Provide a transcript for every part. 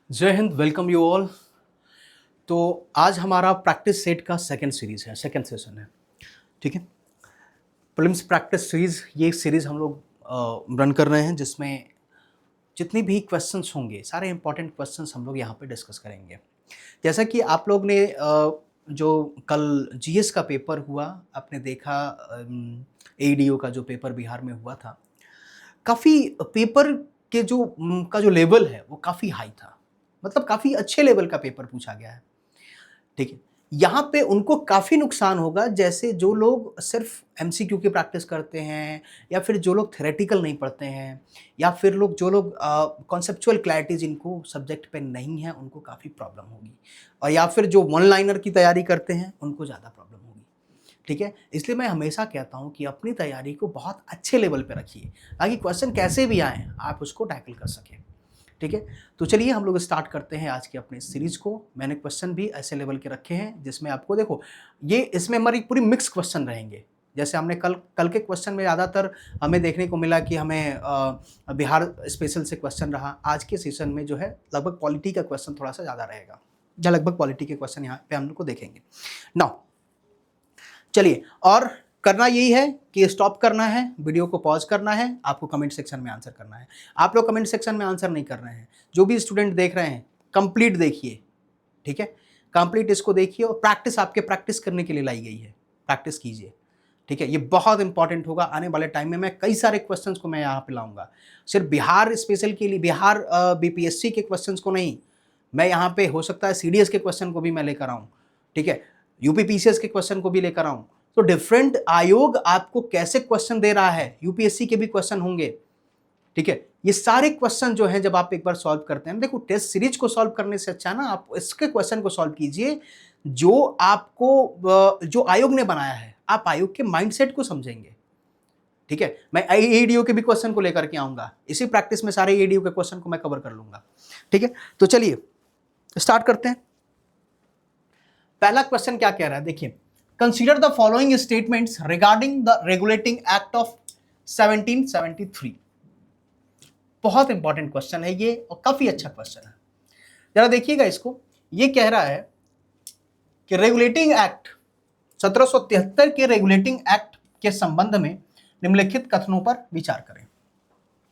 जय Hind, welcome you all. तो आज हमारा प्रैक्टिस सेट का सेकंड सीरीज़ है, सेकंड सेशन है। ठीक है। प्रीलिम्स प्रैक्टिस सीरीज़, ये सीरीज़ हम लोग रन कर रहे हैं जिसमें जितने भी क्वेश्चंस होंगे सारे इंपॉर्टेंट क्वेश्चंस हम लोग यहाँ पे डिस्कस करेंगे। जैसा कि आप लोग ने जो कल जीएस का पेपर हुआ, आपने देखा एडीओ का जो पेपर बिहार में हुआ था, काफ़ी पेपर के का जो लेवल है वो काफ़ी हाई था। मतलब काफ़ी अच्छे लेवल का पेपर पूछा गया है। ठीक है। यहाँ पे उनको काफ़ी नुकसान होगा, जैसे जो लोग सिर्फ एमसीक्यू की प्रैक्टिस करते हैं, या फिर जो लोग थ्योरेटिकल नहीं पढ़ते हैं, या फिर जो लोग कॉन्सेप्चुअल क्लैरिटी जिनको सब्जेक्ट पे नहीं है, उनको काफ़ी प्रॉब्लम होगी। और या फिर जो वन लाइनर की तैयारी करते हैं उनको ज़्यादा प्रॉब्लम होगी। ठीक है। इसलिए मैं हमेशा कहता हूँ कि अपनी तैयारी को बहुत अच्छे लेवल पे रखिए, ताकि क्वेश्चन कैसे भी आए आप उसको टैकल कर सकें। ठीक है। तो चलिए हम लोग स्टार्ट करते हैं आज की अपनी सीरीज को। मैंने क्वेश्चन भी ऐसे लेवल के रखे हैं जिसमें आपको देखो, ये इसमें हमारी पूरी मिक्स क्वेश्चन रहेंगे। जैसे हमने कल कल के क्वेश्चन में ज़्यादातर हमें देखने को मिला कि हमें बिहार स्पेशल से क्वेश्चन रहा। आज के सेशन में जो है लगभग पॉलिटी का क्वेश्चन थोड़ा सा ज़्यादा रहेगा, या लगभग पॉलिटी के क्वेश्चन यहाँ पे हम लोग को देखेंगे। नाउ चलिए, और करना यही है कि स्टॉप करना है, वीडियो को पॉज करना है, आपको कमेंट सेक्शन में आंसर करना है। आप लोग कमेंट सेक्शन में आंसर नहीं कर रहे हैं, जो भी स्टूडेंट देख रहे हैं कंप्लीट देखिए। ठीक है। कंप्लीट इसको देखिए, और प्रैक्टिस आपके प्रैक्टिस करने के लिए लाई गई है, प्रैक्टिस कीजिए। ठीक है। ये बहुत इंपॉर्टेंट होगा आने वाले टाइम में। मैं कई सारे क्वेश्चंस को मैं यहाँ पे लाऊंगा, सिर्फ बिहार स्पेशल के लिए, बिहार बीपीएससी के क्वेश्चंस को नहीं, मैं यहाँ पे हो सकता है सीडीएस के क्वेश्चन को भी मैं लेकर आऊँ। ठीक है। यूपी पीसीएस के क्वेश्चन को भी लेकर आऊँ। तो डिफरेंट आयोग आपको कैसे क्वेश्चन दे रहा है, यूपीएससी के भी क्वेश्चन होंगे। ठीक है। ये सारे क्वेश्चन जो हैं जब आप एक बार सॉल्व करते हैं, देखो टेस्ट सीरीज को सॉल्व करने से अच्छा ना आप इसके क्वेश्चन को सॉल्व कीजिए, जो आपको जो आयोग ने बनाया है, आप आयोग के माइंडसेट को समझेंगे। ठीक है। मैं एडीओ के भी क्वेश्चन को लेकर के आऊंगा, इसी प्रैक्टिस में सारे एडीओ के क्वेश्चन को मैं कवर कर लूंगा। ठीक है। तो चलिए स्टार्ट करते हैं। पहला क्वेश्चन क्या कह रहा है, देखिए, consider the following statements regarding the regulating act of 1773। बहुत इंपॉर्टेंट क्वेश्चन है ये, और काफी अच्छा क्वेश्चन है। जरा देखिएगा इसको। ये कह रहा है कि रेगुलेटिंग एक्ट 1773 के रेगुलेटिंग एक्ट के संबंध में निम्नलिखित कथनों पर विचार करें।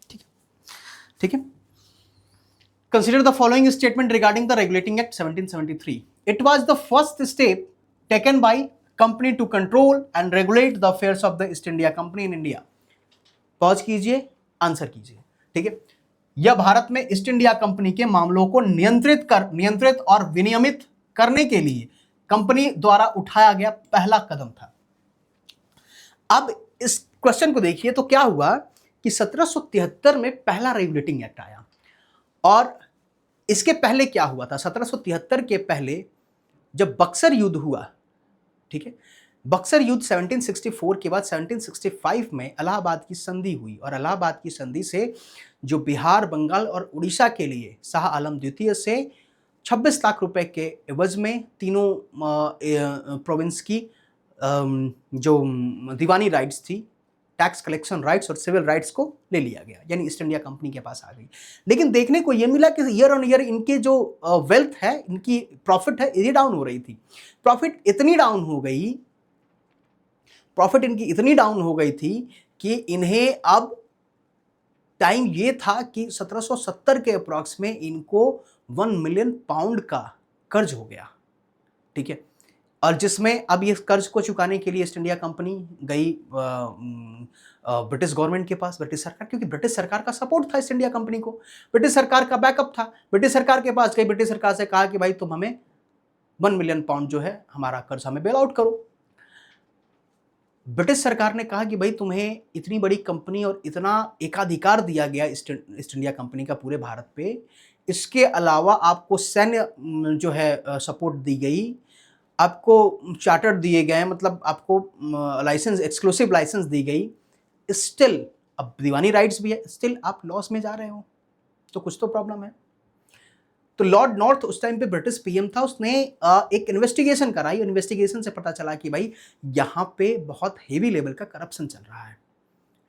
ठीक है। ठीक है। Consider the following statement regarding the Regulating Act 1773. It was the first step taken by company to control and regulate the affairs of the East India Company in India. Pause कीजिए, आंसर कीजिए। ठीक है। यह भारत में east India company के मामलों को नियंत्रित और विनियमित करने के लिए कंपनी द्वारा उठाया गया पहला कदम था। अब इस क्वेश्चन को देखिए तो क्या हुआ कि 1773 में पहला रेगुलेटिंग एक्ट आया, और इसके पहले क्या हुआ था, 1773 के पहले जब बक्सर युद्ध हुआ, ठीक है, बक्सर युद्ध 1764 के बाद 1765 में इलाहाबाद की संधि हुई, और इलाहाबाद की संधि से जो बिहार, बंगाल और उड़ीसा के लिए शाह आलम द्वितीय से 26 लाख रुपए के एवज में तीनों प्रोविंस की जो दीवानी राइट्स थी, टैक्स कलेक्शन राइट्स और सिविल राइट्स को ले लिया गया, यानी ईस्ट इंडिया कंपनी के पास आ गई। लेकिन देखने को यह मिला कि ईयर ऑन ईयर इनके जो वेल्थ है, इनकी प्रॉफिट है, ये डाउन हो रही थी। प्रॉफिट इतनी डाउन हो गई थी कि इन्हें अब टाइम ये था कि 1770 के अप्रॉक्स में इनको 1 मिलियन पाउंड का कर्ज हो गया। ठीक है। और जिसमें अब ये कर्ज को चुकाने के लिए ईस्ट इंडिया कंपनी गई ब्रिटिश गवर्नमेंट के पास, ब्रिटिश सरकार, क्योंकि ब्रिटिश सरकार का सपोर्ट था ईस्ट इंडिया कंपनी को, ब्रिटिश सरकार का बैकअप था। ब्रिटिश सरकार के पास गई, ब्रिटिश सरकार से कहा कि भाई तुम हमें 1 मिलियन पाउंड जो है हमारा कर्ज हमें बेल आउट करो। ब्रिटिश सरकार ने कहा कि भाई तुम्हें इतनी बड़ी कंपनी और इतना एकाधिकार दिया गया ईस्ट इंडिया कंपनी का पूरे भारत पे, इसके अलावा आपको सैन्य जो है सपोर्ट दी गई, आपको चार्टर दिए गए, मतलब आपको लाइसेंस, एक्सक्लूसिव लाइसेंस दी गई, स्टिल अब दीवानी राइट्स भी है, स्टिल आप लॉस में जा रहे हो, तो कुछ तो प्रॉब्लम है। तो लॉर्ड नॉर्थ उस टाइम पे ब्रिटिश पीएम था, उसने एक इन्वेस्टिगेशन कराई। इन्वेस्टिगेशन से पता चला कि भाई यहाँ पे बहुत हेवी लेवल का करप्शन चल रहा है।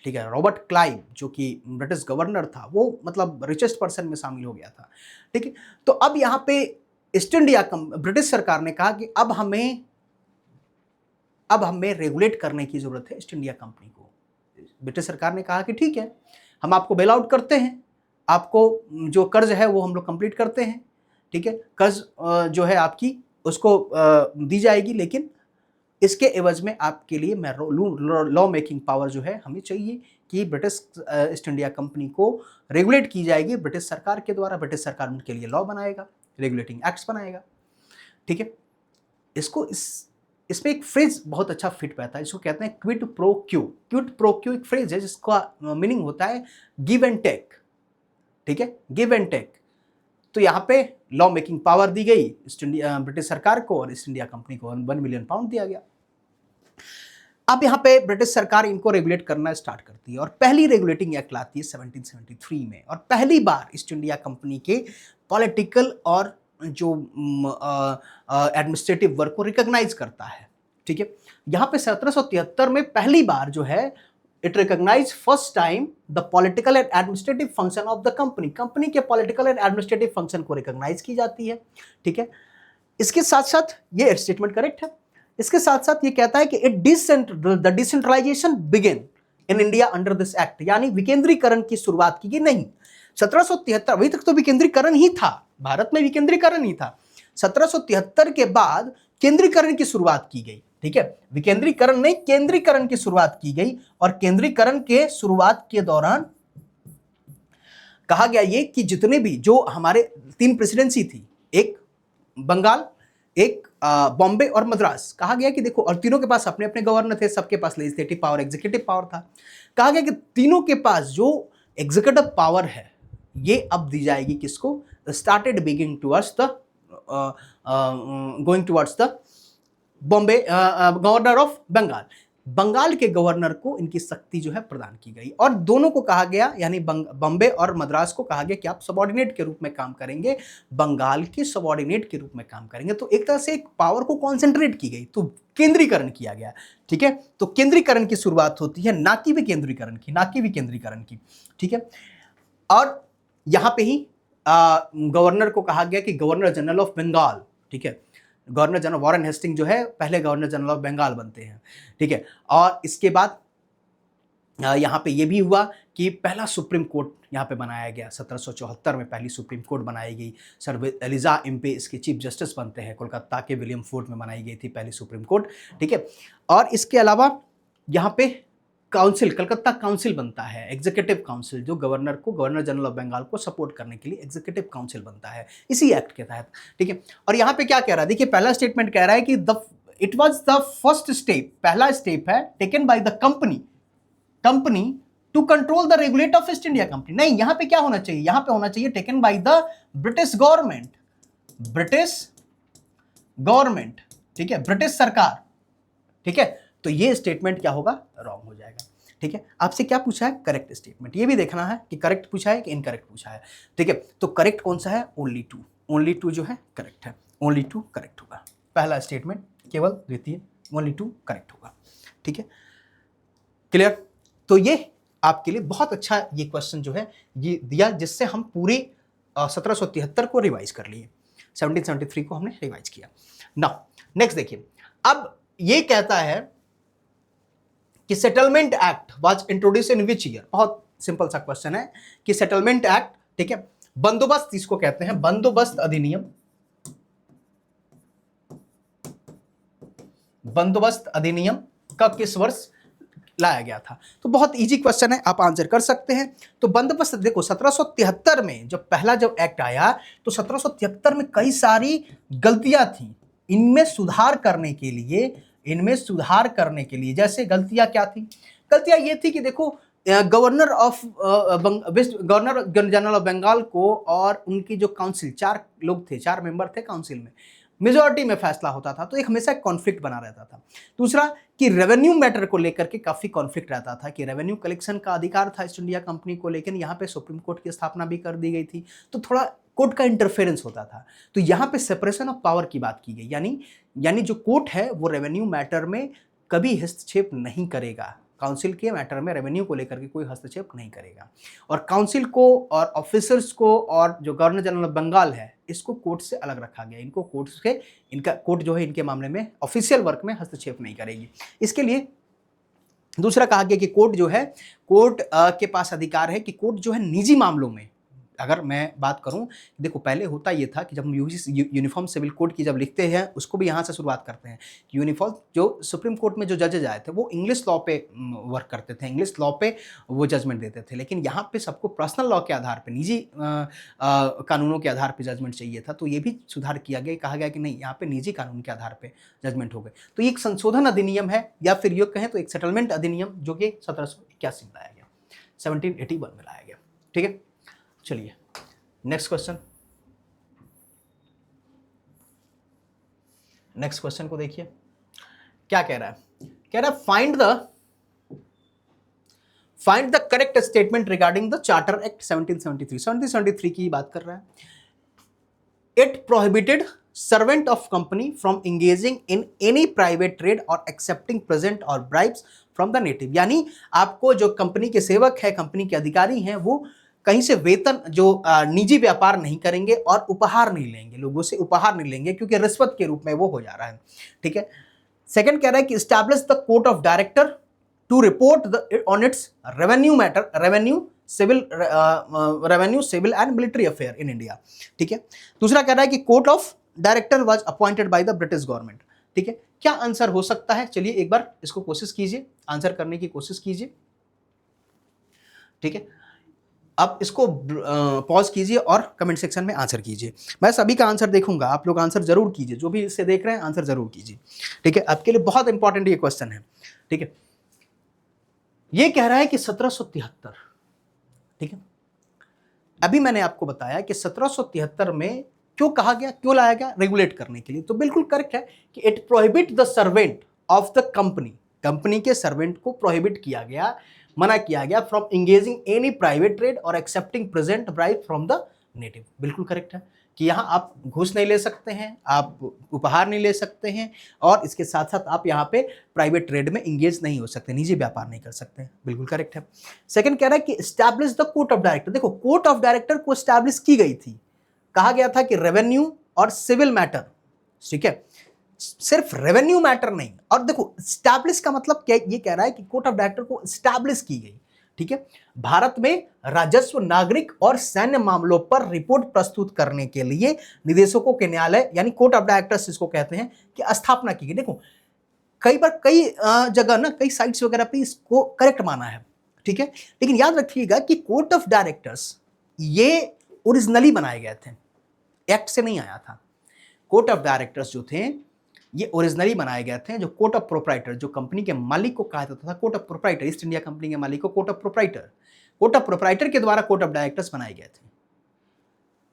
ठीक है। रॉबर्ट क्लाइव जो कि ब्रिटिश गवर्नर था, वो मतलब रिचेस्ट पर्सन में शामिल हो गया था, ठीक है। तो अब यहाँ पे ईस्ट इंडिया ब्रिटिश सरकार ने कहा कि अब हमें रेगुलेट करने की जरूरत है ईस्ट इंडिया कंपनी को। ब्रिटिश सरकार ने कहा कि ठीक है, हम आपको बेल आउट करते हैं, आपको जो कर्ज है वो हम लोग कंप्लीट करते हैं, ठीक है। कर्ज जो है आपकी उसको दी जाएगी, लेकिन इसके एवज में आपके लिए मैं लॉ मेकिंग पावर जो है हमें चाहिए कि ब्रिटिश ईस्ट इंडिया कंपनी को रेगुलेट की जाएगी ब्रिटिश सरकार के द्वारा। ब्रिटिश सरकार उनके लिए लॉ बनाएगा, रेगुलेटिंग एक्ट्स बनाएगा, ठीक है। इसमें एक फ्रेज बहुत अच्छा फिट बैठता है, इसको कहते हैं quid pro Q. Quid pro Q एक फ्रेज है जिसका मीनिंग होता है गिव एंड टेक, ठीक है, गिव एंड टेक। तो यहाँ पे लॉ मेकिंग पावर दी गई ब्रिटिश सरकार को, और ईस्ट इंडिया कंपनी को 1 मिलियन पाउंड दिया गया। अब यहाँ पे ब्रिटिश सरकार इनको रेगुलेट करना स्टार्ट करती है, और पहली रेगुलेटिंग एक्ट लाती है 1773 में, और पहली बार ईस्ट इंडिया कंपनी के पॉलिटिकल और जो एडमिनिस्ट्रेटिव वर्क को रिकॉग्नाइज करता है, ठीक है। यहाँ पे 1773 में पहली बार जो है it recognise first time the political and administrative function of the company के पॉलिटिकल एंड एडमिनिस्ट्रेटिव फंक्शन को रिकॉग्नाइज की जाती है, ठीक है। इसके साथ साथ ये स्टेटमेंट करेक्ट है। इसके साथ साथ ये कहता है कि the decentralisation begin in India under this act, यानी विकेंद्रीकरण की शुरुआत की गई नहीं। 1773 अभी तक तो विकेंद्रीकरण ही था, भारत में विकेंद्रीकरण ही था। 1773 के बाद केंद्रीकरण की शुरुआत की गई, ठीक है। विकेंद्रीकरण नहीं, केंद्रीकरण की शुरुआत की गई, और केंद्रीकरण के शुरुआत के दौरान कहा गया ये कि जितने भी जो हमारे 3 प्रेसिडेंसी थी, एक बंगाल, एक बॉम्बे और मद्रास, कहा गया कि देखो, और तीनों के पास अपने अपने गवर्नर थे, सबके पास लेजिस्लेटिव पावर, एग्जीक्यूटिव पावर था। कहा गया कि तीनों के पास जो एग्जीक्यूटिव पावर है ये अब दी जाएगी किसको? Started beginning towards the going towards the Bombay governor of Bengal. Bengal के गवर्नर को इनकी शक्ति जो है प्रदान की गई, और दोनों को कहा गया, यानी बॉम्बे और मद्रास को कहा गया कि आप सबऑर्डिनेट के रूप में काम करेंगे, बंगाल के सबऑर्डिनेट के रूप में काम करेंगे। तो एक तरह से एक पावर को कॉन्सेंट्रेट की गई, तो केंद्रीकरण किया गया, ठीक है। तो केंद्रीकरण की शुरुआत होती है, ना कि विकेंद्रीकरण की, ना कि विकेंद्रीकरण की, ठीक है। और यहां पे ही गवर्नर को कहा गया कि गवर्नर जनरल ऑफ बंगाल, ठीक है। गवर्नर जनरल वॉरेन हेस्टिंग जो है पहले गवर्नर जनरल ऑफ बंगाल बनते हैं, ठीक है। और इसके बाद यहाँ पे ये भी हुआ कि पहला सुप्रीम कोर्ट यहाँ पे बनाया गया। 1774 में पहली सुप्रीम कोर्ट बनाई गई। सर एलिजा इम्पे इसके चीफ जस्टिस बनते हैं। कोलकाता के विलियम फोर्ट में बनाई गई थी पहली सुप्रीम कोर्ट, ठीक है। और इसके अलावा यहाँ पे काउंसिल, कलकत्ता काउंसिल बनता है, एग्जीक्यूटिव काउंसिल, जो गवर्नर को, गवर्नर जनरल ऑफ बंगाल को सपोर्ट करने के लिए एग्जीक्यूटिव काउंसिल बनता है इसी एक्ट के तहत, ठीक है। और यहाँ पे क्या कह रहा है, देखिए पहला स्टेटमेंट कह रहा है कि it was the first step, पहला स्टेप है taken by the company to control the regulator of East India Company. नहीं, यहां पे क्या होना चाहिए, यहां पे होना चाहिए taken by the British government, ठीक है, ब्रिटिश सरकार, ठीक है। तो ये स्टेटमेंट क्या होगा, रॉन्ग हो जाएगा, ठीक है। आपसे क्या पूछा है, करेक्ट स्टेटमेंट। ये भी देखना है कि करेक्ट पूछा है कि इनकरेक्ट पूछा है, ठीक है। तो करेक्ट कौन सा है, ओनली टू जो है करेक्ट है, ओनली टू करेक्ट होगा। पहला स्टेटमेंट केवल द्वितीय, ओनली टू करेक्ट होगा, ठीक है, क्लियर। तो ये आपके लिए बहुत अच्छा ये क्वेश्चन जो है ये दिया, जिससे हम पूरे 1773 को रिवाइज कर लिए, 1773 को हमने रिवाइज किया। नाउ नेक्स्ट देखिए, अब ये कहता है कि settlement act was introduce in which year. बहुत सिंपल सा क्वेश्चन है कि सेटलमेंट एक्ट, ठीक है, बंदोबस्त इसको कहते हैं, बंदोबस्त अधिनियम का किस वर्ष लाया गया था। तो बहुत इजी क्वेश्चन है, आप आंसर कर सकते हैं। तो बंदोबस्त देखो 1773 में जब पहला जब एक्ट आया तो 1773 में कई सारी गलतियां थी, इनमें सुधार करने के लिए जैसे गलतियां क्या थी, गलतियां ये थी कि देखो गवर्नर जनरल ऑफ बंगाल को और उनकी जो काउंसिल, 4 लोग थे, 4 मेंबर थे काउंसिल में, मेजॉरिटी में फैसला होता था, तो एक हमेशा कॉन्फ्लिक्ट बना रहता था। दूसरा कि रेवेन्यू मैटर को लेकर के काफी कॉन्फ्लिक्ट रहता था कि रेवेन्यू कलेक्शन का अधिकार था ईस्ट इंडिया कंपनी को, लेकिन यहाँ पे सुप्रीम कोर्ट की स्थापना भी कर दी गई थी, तो थोड़ा कोर्ट का इंटरफेरेंस होता था। तो यहाँ पे सेपरेशन ऑफ पावर की बात की गई, यानी जो कोर्ट है वो रेवेन्यू मैटर में कभी हस्तक्षेप नहीं करेगा, काउंसिल के मैटर में रेवेन्यू को लेकर के कोई हस्तक्षेप नहीं करेगा। और काउंसिल को और ऑफिसर्स को और जो गवर्नर जनरल ऑफ बंगाल है इसको कोर्ट से अलग रखा गया। इनको कोर्ट से, इनका कोर्ट जो है इनके मामले में ऑफिशियल वर्क में हस्तक्षेप नहीं करेगी। इसके लिए दूसरा कहा गया कि कोर्ट जो है, कोर्ट के पास अधिकार है कि कोर्ट जो है निजी मामलों में, अगर मैं बात करूं, देखो पहले होता ये था कि जब हम यूनिफॉर्म सिविल कोड की जब लिखते हैं उसको भी यहाँ से शुरुआत करते हैं कि यूनिफॉर्म जो सुप्रीम कोर्ट में जो जजेज आए थे वो इंग्लिश लॉ पे वर्क करते थे, इंग्लिश लॉ पे वो जजमेंट देते थे। लेकिन यहाँ पे सबको पर्सनल लॉ के आधार पे, निजी कानूनों के आधार पे जजमेंट चाहिए था, तो ये भी सुधार किया गया, कहा गया कि नहीं, यहाँ पे निजी कानून के आधार पे जजमेंट हो गए। तो ये एक संशोधन अधिनियम है, या फिर ये कहें तो एक सेटलमेंट अधिनियम, जो कि 1781 में लाया गया, 1781 में लाया गया। ठीक है, चलिए नेक्स्ट क्वेश्चन। नेक्स्ट क्वेश्चन को देखिए क्या कह रहा है। कह रहा है find the correct statement regarding the charter act 1773 की बात कर रहा है। It prohibited servant of company from engaging in any private trade और एक्सेप्टिंग प्रेजेंट और ब्राइब्स फ्रॉम द नेटिव। यानी आपको जो कंपनी के सेवक है, कंपनी के अधिकारी हैं, वो कहीं से वेतन, जो निजी व्यापार नहीं करेंगे और उपहार नहीं लेंगे, लोगों से उपहार नहीं लेंगे, क्योंकि रिश्वत के रूप में वो हो जा रहा है। ठीक है। सेकंड कह रहा है कि establish the court of director to report on its revenue matter, revenue civil and military affair in India. ठीक है। दूसरा कह रहा है कि court of director was appointed by the British government. ठीक है। क्या आंसर हो सकता है? चलिए एक बार इसको कोशिश कीजिए, आंसर करने की कोशिश कीजिए। ठीक है, अब इसको पॉज कीजिए और कमेंट सेक्शन में आंसर कीजिए। मैं सभी का आंसर देखूंगा, आप लोग आंसर जरूर कीजिए, जो भी इसे देख रहे हैं आंसर जरूर कीजिए। ठीक है, आपके लिए बहुत इंपॉर्टेंट ये क्वेश्चन है। ठीक है, ये कह रहा है कि 1773, ठीक है, अभी मैंने आपको बताया कि 1773 में क्यों कहा गया, क्यों लाया गया, रेगुलेट करने के लिए। तो बिल्कुल करेक्ट है कि it prohibit the servant of the company, company के सर्वेंट को प्रोहिबिट किया गया, मना किया गया, from engaging any private trade और accepting present bribe from the native. बिल्कुल करेक्ट है कि यहाँ आप घूस नहीं ले सकते हैं, आप उपहार नहीं ले सकते हैं, और इसके साथ साथ आप यहाँ पे प्राइवेट ट्रेड में इंगेज नहीं हो सकते, निजी व्यापार नहीं कर सकते हैं। बिल्कुल करेक्ट है। सेकंड कह रहा है कि establish the court of director. देखो, कोर्ट ऑफ डायरेक्टर को एस्टैब्लिश की गई थी, कहा गया था कि रेवेन्यू और सिविल मैटर, ठीक है, सिर्फ रेवेन्यू मैटर नहीं। और देखो, स्टैब्लिश का मतलब क्या, ये कह रहा है कि कोर्ट ऑफ डायरेक्टर को स्टैब्लिश की गई। ठीक है, भारत में राजस्व, नागरिक और सैन्य मामलों पर रिपोर्ट प्रस्तुत करने के लिए निदेशकों के न्यायालय, यानी कोर्ट ऑफ डायरेक्टर्स इसको कहते हैं, कि स्थापना की गई। देखो, कई बार कई जगह ना, कई साइट्स वगैरह पे इसको करेक्ट माना है। ठीक है, लेकिन याद रखिएगा कि कोर्ट ऑफ डायरेक्टर्स ये ओरिजिनली बनाए गए थे, एक्ट से नहीं आया था। कोर्ट ऑफ डायरेक्टर्स जो थे ये ओरिजिनली बनाए गए थे। जो कोर्ट ऑफ प्रोप्राइटर, जो कंपनी के मालिक को कहा जाता था court of proprietor, east India company के मालिक को court of proprietor, court of proprietor के द्वारा कोर्ट ऑफ डायरेक्टर्स बनाए गए थे,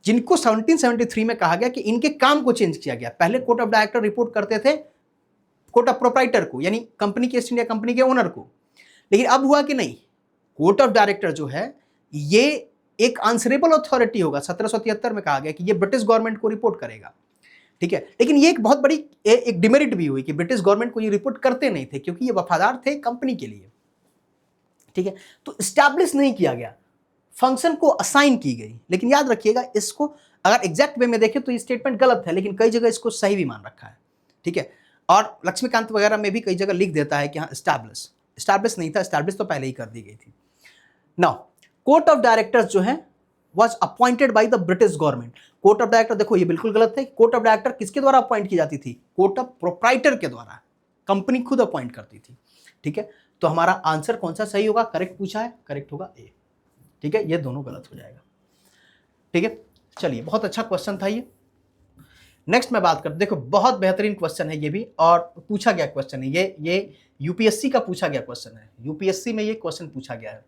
जिनको 1773 में कहा गया कि इनके काम को चेंज किया गया। पहले कोर्ट ऑफ डायरेक्टर रिपोर्ट करते थे कोर्ट ऑफ प्रोप्राइटर को, यानी कंपनी के, ईस्ट इंडिया कंपनी के ओनर को। लेकिन अब हुआ कि नहीं, कोर्ट ऑफ डायरेक्टर जो है ये एक आंसरेबल अथॉरिटी होगा। 1773 में कहा गया कि ये ब्रिटिश गवर्नमेंट को रिपोर्ट करेगा। ठीक है, लेकिन ये एक बहुत बड़ी एक डिमेरिट भी हुई कि ब्रिटिश गवर्नमेंट को ये रिपोर्ट करते नहीं थे, क्योंकि ये वफादार थे कंपनी के लिए। ठीक है, तो एस्टैब्लिश नहीं किया गया, फंक्शन को असाइन की गई। लेकिन याद रखिएगा, इसको अगर एग्जैक्ट वे में देखें तो ये स्टेटमेंट गलत है, लेकिन कई जगह इसको सही भी मान रखा है। ठीक है, और लक्ष्मीकांत वगैरह में भी कई जगह लिख देता है कि हाँ एस्टैब्लिश नहीं था, एस्टैब्लिश तो पहले ही कर दी गई थी। नाउ कोर्ट ऑफ डायरेक्टर्स जो है was appointed by the British government। Court of director, देखो ये बिल्कुल गलत है। कोर्ट ऑफ डायरेक्टर किसके द्वारा अपॉइंट की जाती थी? कोर्ट ऑफ प्रोप्राइटर के द्वारा, कंपनी खुद अपॉइंट करती थी। ठीक है, तो हमारा आंसर कौन सा सही होगा? करेक्ट पूछा है, करेक्ट होगा ए। ठीक है, ये दोनों गलत हो जाएगा। ठीक है, चलिए, बहुत अच्छा क्वेश्चन था ये। नेक्स्ट मैं बात करता, देखो बहुत बेहतरीन क्वेश्चन है ये भी, और पूछा गया क्वेश्चन है ये यूपीएससी का पूछा गया क्वेश्चन है, यूपीएससी में ये क्वेश्चन पूछा गया है।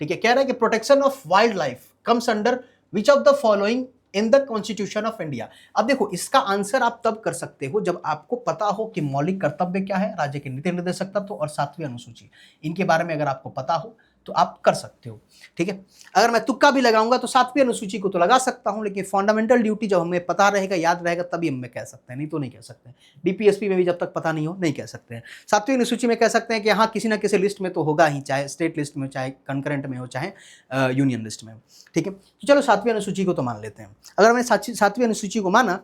ठीक है, कह रहा है कि protection of wild life comes under which of the following in the constitution of India. अब देखो, इसका आंसर आप तब कर सकते हो जब आपको पता हो कि मौलिक कर्तव्य क्या है, राज्य के नीति निर्देशक तत्व और 7वीं अनुसूची, इनके बारे में अगर आपको पता हो तो आप कर सकते हो, ठीक है। अगर मैं तुक्का भी लगाऊंगा तो 7वीं अनुसूची को तो लगा सकता हूं, लेकिन फंडामेंटल ड्यूटी जब हमें पता रहेगा, याद रहेगा, तभी हम कह सकते हैं, नहीं तो नहीं कह सकते। डीपीएसपी में भी जब तक पता नहीं हो नहीं कह सकते हैं। 7वीं अनुसूची में कह सकते हैं कि हाँ किसी ना किसी लिस्ट में तो होगा ही, चाहे स्टेट लिस्ट में, चाहे कंकरेंट में हो, चाहे यूनियन लिस्ट में हो, ठीक है। तो चलो 7वीं अनुसूची को तो मान लेते हैं। अगर मैं 7वीं अनुसूची को माना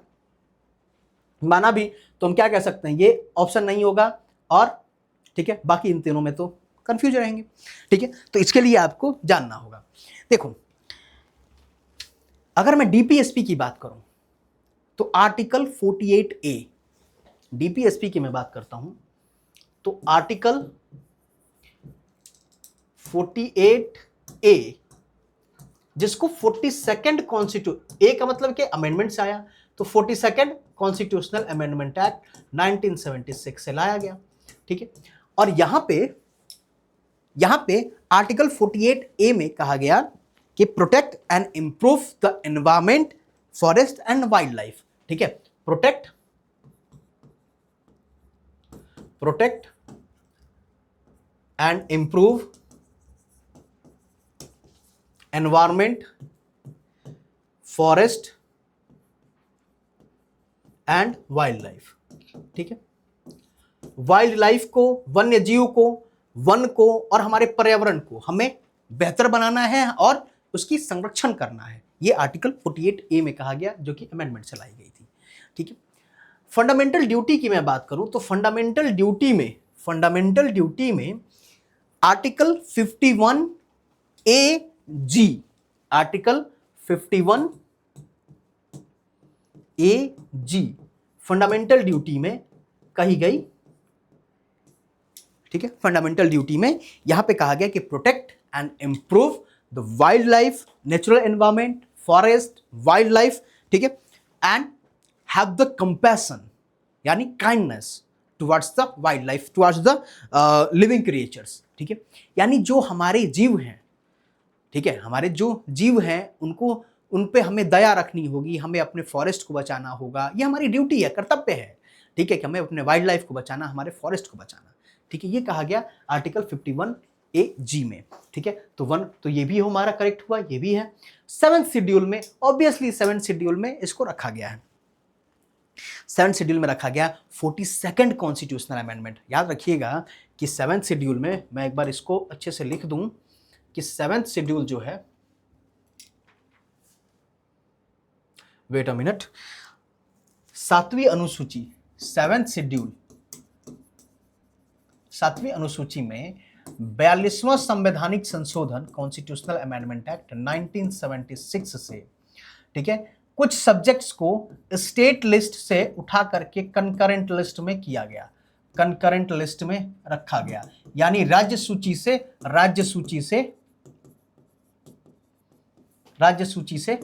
भी तो हम क्या कह सकते हैं, ये ऑप्शन नहीं होगा, और ठीक है बाकी इन तीनों में तो कंफ्यूज रहेंगे, ठीक है। तो इसके लिए आपको जानना होगा। देखो अगर मैं डीपीएसपी की बात करूं तो आर्टिकल 48A, डीपीएसपी की मैं बात करता हूं तो आर्टिकल 48A, जिसको 42nd कॉन्स्टिट्यूशन, ए का मतलब कि अमेंडमेंट से आया, तो 42nd कॉन्स्टिट्यूशनल अमेंडमेंट एक्ट 1976 से लाया गया, ठीक है। और यहां पे आर्टिकल 48A में कहा गया कि protect and improve the environment, forest and wild life, ठीक है। Protect and improve environment, forest and wild life, ठीक है। वाइल्ड लाइफ को, वन्य जीव को, वन को और हमारे पर्यावरण को हमें बेहतर बनाना है और उसकी संरक्षण करना है। यह आर्टिकल 48A में कहा गया, जो कि अमेंडमेंट से लाई गई थी, ठीक है। फंडामेंटल ड्यूटी की मैं बात करूं तो फंडामेंटल ड्यूटी में article 51AG, article 51AG fundamental duty में कही गई, ठीक है। फंडामेंटल ड्यूटी में यहां पे कहा गया कि protect and improve the wild life, natural environment, forest, wild life, ठीक है, एंड हैव द कंपैशन यानी kindness towards the wild life, towards the living creatures, ठीक है। यानी जो हमारे जीव हैं, ठीक है, हमारे जो जीव हैं उनको, उन पे हमें दया रखनी होगी, हमें अपने फॉरेस्ट को बचाना होगा, ये हमारी ड्यूटी है, कर्तव्य है, ठीक है, कि हमें अपने वाइल्ड लाइफ को बचाना, हमारे फॉरेस्ट को बचाना, ठीक है। ये कहा गया आर्टिकल 51AG में, ठीक है। तो ये भी हमारा करेक्ट हुआ, ये भी है। 7th शेड्यूल में, ऑब्वियसली 7th शेड्यूल में इसको रखा गया है, 7th शेड्यूल में रखा गया 42nd कॉन्स्टिट्यूशनल अमेंडमेंट। याद रखिएगा कि 7th शेड्यूल में, मैं एक बार इसको अच्छे से लिख दूं कि 7th शेड्यूल जो है, वेट अ मिनट, 7वीं अनुसूची, 7th शेड्यूल, 7वीं अनुसूची में 42वां संवैधानिक संशोधन कॉन्स्टिट्यूशनल अमेंडमेंट एक्ट 1976 से, ठीक है, कुछ सब्जेक्ट्स को स्टेट लिस्ट से उठा करके कंकरेंट लिस्ट में किया गया, कंकरेंट लिस्ट में रखा गया, यानी राज्य सूची से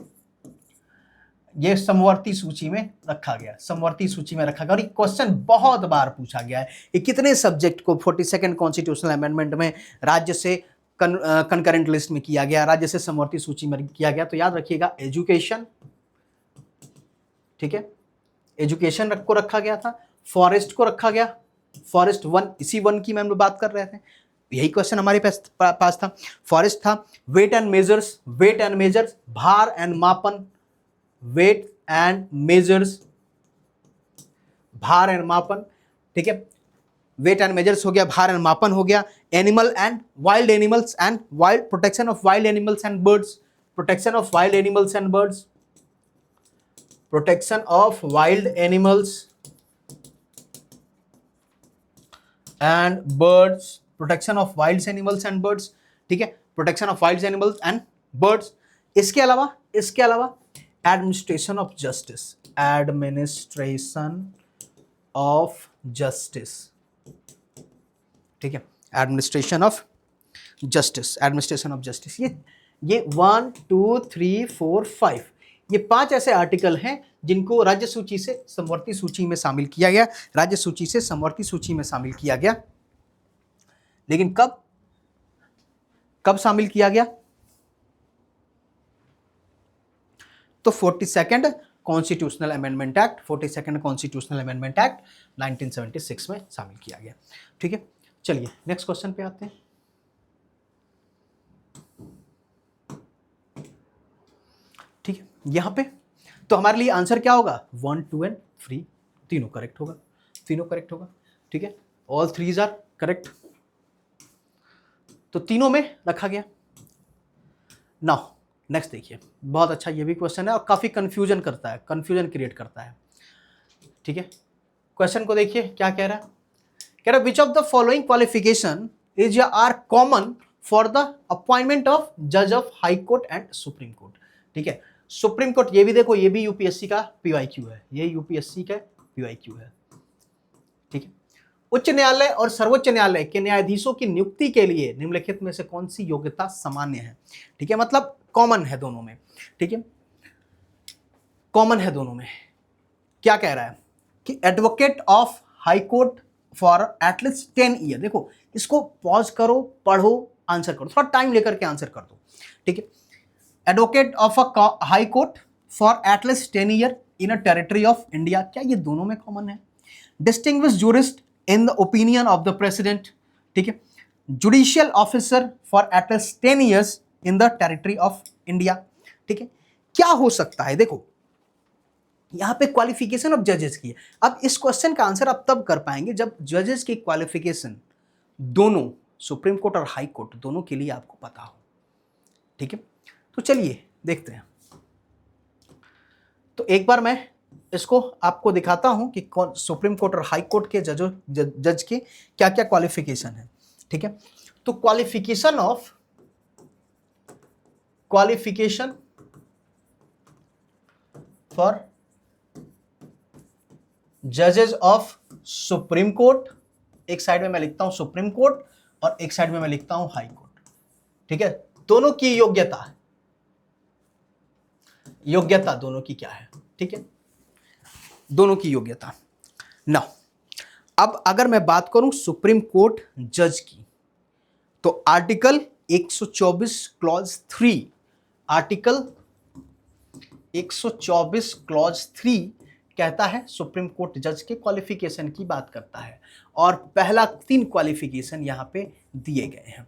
ये समवर्ती सूची में रखा गया, समवर्ती सूची में रखा गया। और ये क्वेश्चन बहुत बार पूछा गया है कि कितने सब्जेक्ट को 42nd कॉन्स्टिट्यूशनल अमेंडमेंट में राज्य से कंकरेंट लिस्ट में किया गया, राज्य से समवर्ती सूची में किया गया। तो याद रखिएगा एजुकेशन, ठीक है, एजुकेशन को रखा गया था, फॉरेस्ट को रखा गया, फॉरेस्ट वन, इसी वन की हम लोग बात कर रहे थे, यही क्वेश्चन हमारे पास था। फॉरेस्ट था, वेट एंड मेजर्स, भार एंड मापन, वेट एंड मेजर्स, भार एंड मापन, ठीक है, वेट एंड मेजर्स हो गया, भार एंड मापन हो गया। Animal and wild animals and wild, protection of wild animals and birds, protection of wild animals and birds, protection of wild animals and birds, protection of wild animals and birds, ठीक है, protection of wild animals and birds. इसके अलावा administration of justice, ठीक है, administration of justice. ये 1 2 3 4 5 ये 5 ऐसे article हैं जिनको राज्य सूची से समवर्ती सूची में शामिल किया गया, राज्य सूची से समवर्ती सूची में शामिल किया गया। लेकिन कब शामिल किया गया? तो 42nd कॉन्स्टिट्यूशनल अमेंडमेंट एक्ट 1976 में शामिल किया गया, ठीक है। चलिए नेक्स्ट क्वेश्चन पे आते हैं। यहाँ पे तो हमारे लिए आंसर क्या होगा, 1, 2 एंड 3, तीनों करेक्ट होगा, तीनों करेक्ट होगा, ठीक है, ऑल थ्रीज आर करेक्ट, तो तीनों में रखा गया। नाउ नेक्स्ट देखिए, बहुत अच्छा ये भी क्वेश्चन है और काफी कंफ्यूजन करता है, कंफ्यूजन क्रिएट करता है, ठीक है। क्वेश्चन को देखिए क्या कह रहा है, कह रहा है which of the following qualification is या are common for the appointment of जज of high court and supreme court, ठीक है। सुप्रीम कोर्ट, ये भी देखो, ये भी यूपीएससी का पीवाईक्यू है, ये यूपीएससी का पीवाईक्यू है, ठीक है। उच्च न्यायालय और सर्वोच्च न्यायालय के न्यायाधीशों की नियुक्ति के लिए निम्नलिखित में से कौन सी योग्यता सामान्य है, ठीक है, मतलब कॉमन है दोनों में, ठीक है, कॉमन है दोनों में। क्या कह रहा है कि advocate of high court for at least 10 year, देखो इसको पॉज करो, पढ़ो, आंसर करो, थोड़ा टाइम लेकर के आंसर कर दो, ठीक है। Advocate of a high court for at least 10 year in a territory of India, क्या ये दोनों में कॉमन है। Distinguished jurist in the opinion of the president, ठीक है। Judicial officer for at least 10 years in the territory of India, ठीक है। क्या हो सकता है, देखो यहां पे क्वालिफिकेशन ऑफ जजेस की है। अब इस क्वेश्चन का आंसर आप तब कर पाएंगे जब जजेस की क्वालिफिकेशन दोनों सुप्रीम कोर्ट और हाई कोर्ट दोनों के लिए आपको पता हो, ठीक है। तो चलिए देखते हैं, तो एक बार मैं इसको आपको दिखाता हूं कि कौन सुप्रीम कोर्ट और हाई कोर्ट के जज के क्या क्या क्वालिफिकेशन है, ठीक है। तो क्वालिफिकेशन फॉर जजेस ऑफ सुप्रीम कोर्ट, एक साइड में मैं लिखता हूं सुप्रीम कोर्ट और एक साइड में मैं लिखता हूं हाई कोर्ट, ठीक है। दोनों की योग्यता दोनों की क्या है, ठीक है, दोनों की योग्यता। नाउ अब अगर मैं बात करूं सुप्रीम कोर्ट जज की, तो आर्टिकल 124 क्लॉज 3, आर्टिकल 124 क्लॉज 3 कहता है सुप्रीम कोर्ट जज के क्वालिफिकेशन की बात करता है, और पहला 3 क्वालिफिकेशन यहां पे दिए गए हैं,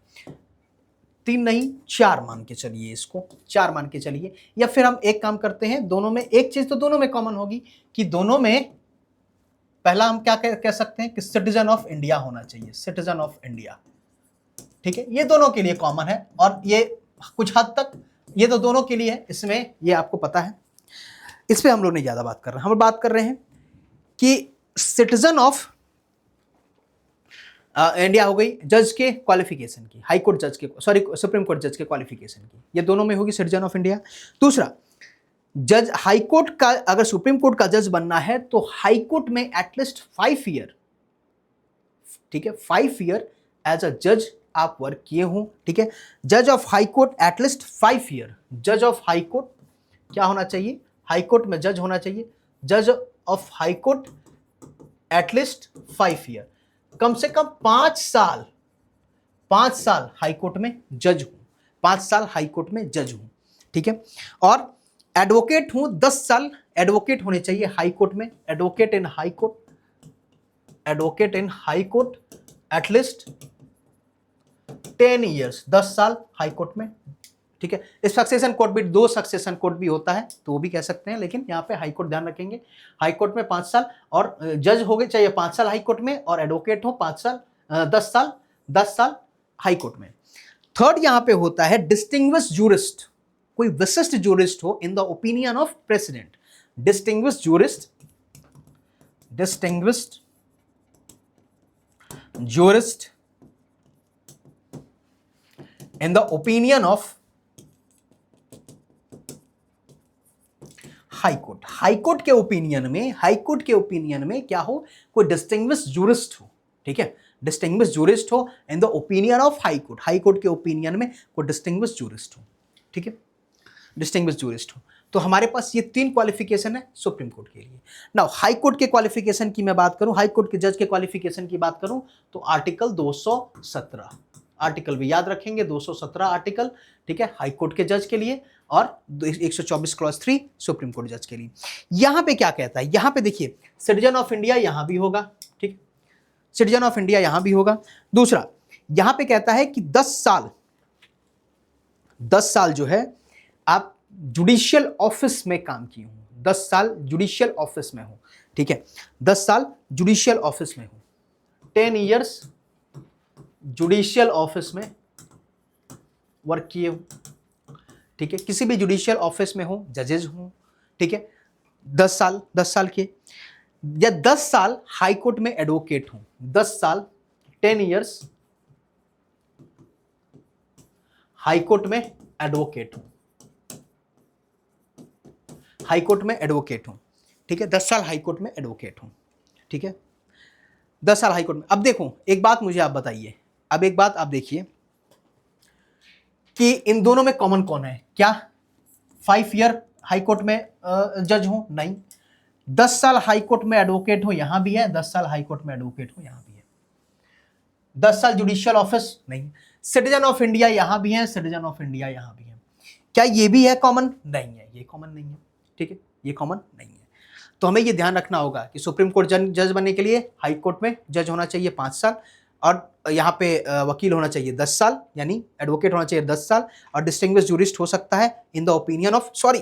3 नहीं 4 मान के चलिए, इसको 4 मान के चलिए, या फिर हम एक काम करते हैं, दोनों में एक चीज तो दोनों में कॉमन होगी कि दोनों में पहला हम क्या कह सकते हैं कि सिटीजन ऑफ इंडिया होना चाहिए, सिटीजन ऑफ इंडिया, ठीक है, ये दोनों के लिए कॉमन है, और ये कुछ हद तक ये तो दोनों के लिए है, इसमें ये आपको पता है, इस पे हम लोग नहीं ज्यादा बात कर रहे हैं, हम बात कर रहे हैं कि सिटीजन ऑफ इंडिया हो गई जज के क्वालिफिकेशन की, हाई कोर्ट जज के, सॉरी सुप्रीम कोर्ट जज के क्वालिफिकेशन की, ये दोनों में होगी सिटीजन ऑफ इंडिया। दूसरा, जज हाई कोर्ट का अगर सुप्रीम कोर्ट का जज बनना है तो हाई कोर्ट में एटलीस्ट 5 ईयर, ठीक है, 5 ईयर एज अ जज आप वर्क किए हो, ठीक है। जज of high court at least 5 year, जज ऑफ हाई कोर्ट क्या होना चाहिए, हाई कोर्ट में जज होना चाहिए, जज of high court at least 5 year, कम से कम 5 साल, 5 साल हाई कोर्ट में जज हूं, 5 साल हाई कोर्ट में जज हूं, ठीक है। और एडवोकेट हूं 10 साल एडवोकेट होने चाहिए हाई कोर्ट में, एडवोकेट इन हाई कोर्ट, एडवोकेट इन हाई कोर्ट एटलीस्ट 10 ईयर्स, 10 साल हाई कोर्ट में, ठीक है। इस सक्सेशन कोर्ट भी 2 सक्सेशन कोर्ट भी होता है तो वो भी कह सकते हैं, लेकिन यहाँ पे हाई कोर्ट ध्यान रखेंगे, हाई कोर्ट में 5 साल, और जज हो गए चाहिए 5 साल हाई कोर्ट में, और एडवोकेट हो 5 साल 10 साल हाई कोर्ट में। थर्ड यहाँ पे होता है डिस्टिंग्विश्ड जूरिस्ट, कोई विशिष्ट जूरिस्ट हो in the opinion of president, distinguished jurist, distinguished jurist in the opinion of high court, high court के ओपिनियन में, हाई कोर्ट के ओपिनियन में क्या हो, कोई डिस्टिंग्विश्ड जूरिस्ट हो, ठीक है, डिस्टिंग्विश्ड जूरिस्ट हो in the opinion of high court, high court के ओपिनियन में कोई डिस्टिंग्विश्ड जूरिस्ट हो, ठीक है, डिस्टिंग्विश्ड जूरिस्ट हो। तो हमारे पास ये 3 क्वालिफिकेशन है सुप्रीम कोर्ट के लिए। नाउ हाई कोर्ट के क्वालिफिकेशन की मैं बात करूं, हाई कोर्ट के जज के क्वालिफिकेशन की बात करूं, तो आर्टिकल 217, आर्टिकल भी याद रखेंगे, 217 आर्टिकल, ठीक है, हाई कोर्ट के जज के लिए, और 124 क्लॉज 3 सुप्रीम कोर्ट जज के लिए। यहां पे क्या कहता है, यहां पे देखिए सिटीजन ऑफ इंडिया यहां भी होगा, ठीक, सिटीजन ऑफ इंडिया यहां भी होगा। दूसरा यहां पे कहता है कि 10 साल जो है आप जुडिशियल ऑफिस में काम की हूँ, 10 साल जुडिशियल ऑफिस में हूँ, ठीक है, 10 साल जुडिशियल ऑफिस में हूँ, 10 ईयर्स जुडिशियल ऑफिस में वर्क किए हूँ, ठीक है, किसी भी जुडिशियल ऑफिस में हूँ, जजेज हूँ, ठीक है, 10 साल के, या 10 साल हाई कोर्ट में एडवोकेट हूँ, 10 साल 10 ईयर्स हाई कोर्ट में एडवोकेट हूँ, हाई कोर्ट में एडवोकेट हूँ, ठीक है, 10 साल हाई कोर्ट में एडवोकेट हूँ, ठीक है, 10 साल हाई कोर्ट में। अब देखो एक बात मुझे आप बताइए, अब एक बात आप देखिए कि इन दोनों में कॉमन कौन है, क्या 5 ईयर हाई कोर्ट में जज हूं? नहीं। 10 साल हाई कोर्ट में एडवोकेट हूं, यहां भी है, 10 साल हाई कोर्ट में एडवोकेट हूं, यहां भी है। 10 साल जुडिशियल ऑफिस? नहीं। सिटीजन ऑफ इंडिया यहां भी है, सिटीजन ऑफ इंडिया यहां भी है। क्या ये भी है कॉमन? नहीं है, ये कॉमन नहीं है, ठीक है, ये कॉमन नहीं है। तो हमें ये ध्यान रखना होगा कि सुप्रीम कोर्ट जज बनने के लिए हाई कोर्ट में जज होना चाहिए 5 साल, और यहाँ पे वकील होना चाहिए 10 साल, यानी एडवोकेट होना चाहिए 10 साल, और डिस्टिंग्विश्ड जूरिस्ट हो सकता है in the opinion of sorry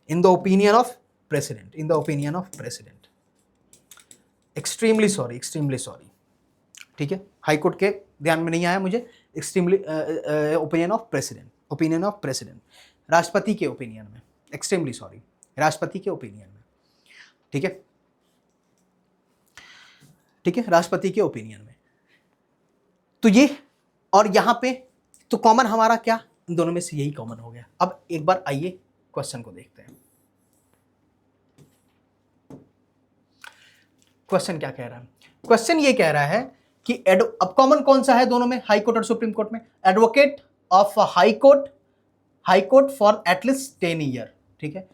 in the opinion of president, in the opinion of president, extremely sorry, ठीक है, हाई कोर्ट के ध्यान में नहीं आया मुझे, एक्सट्रीमली ओपिनियन ऑफ प्रेसिडेंट, राष्ट्रपति के ओपिनियन में, एक्सट्रीमली सॉरी, राष्ट्रपति के ओपिनियन में, ठीक है, ठीक है, राष्ट्रपति के ओपिनियन में। तो ये, और यहां पे तो कॉमन हमारा क्या, इन दोनों में से यही कॉमन हो गया। अब एक बार आइए क्वेश्चन को देखते हैं। क्वेश्चन क्या कह रहा है? क्वेश्चन ये कह रहा है कि अब कॉमन कौन सा है दोनों में, हाई कोर्ट और सुप्रीम कोर्ट में? Advocate of high court for at least 10 year, ठीक है,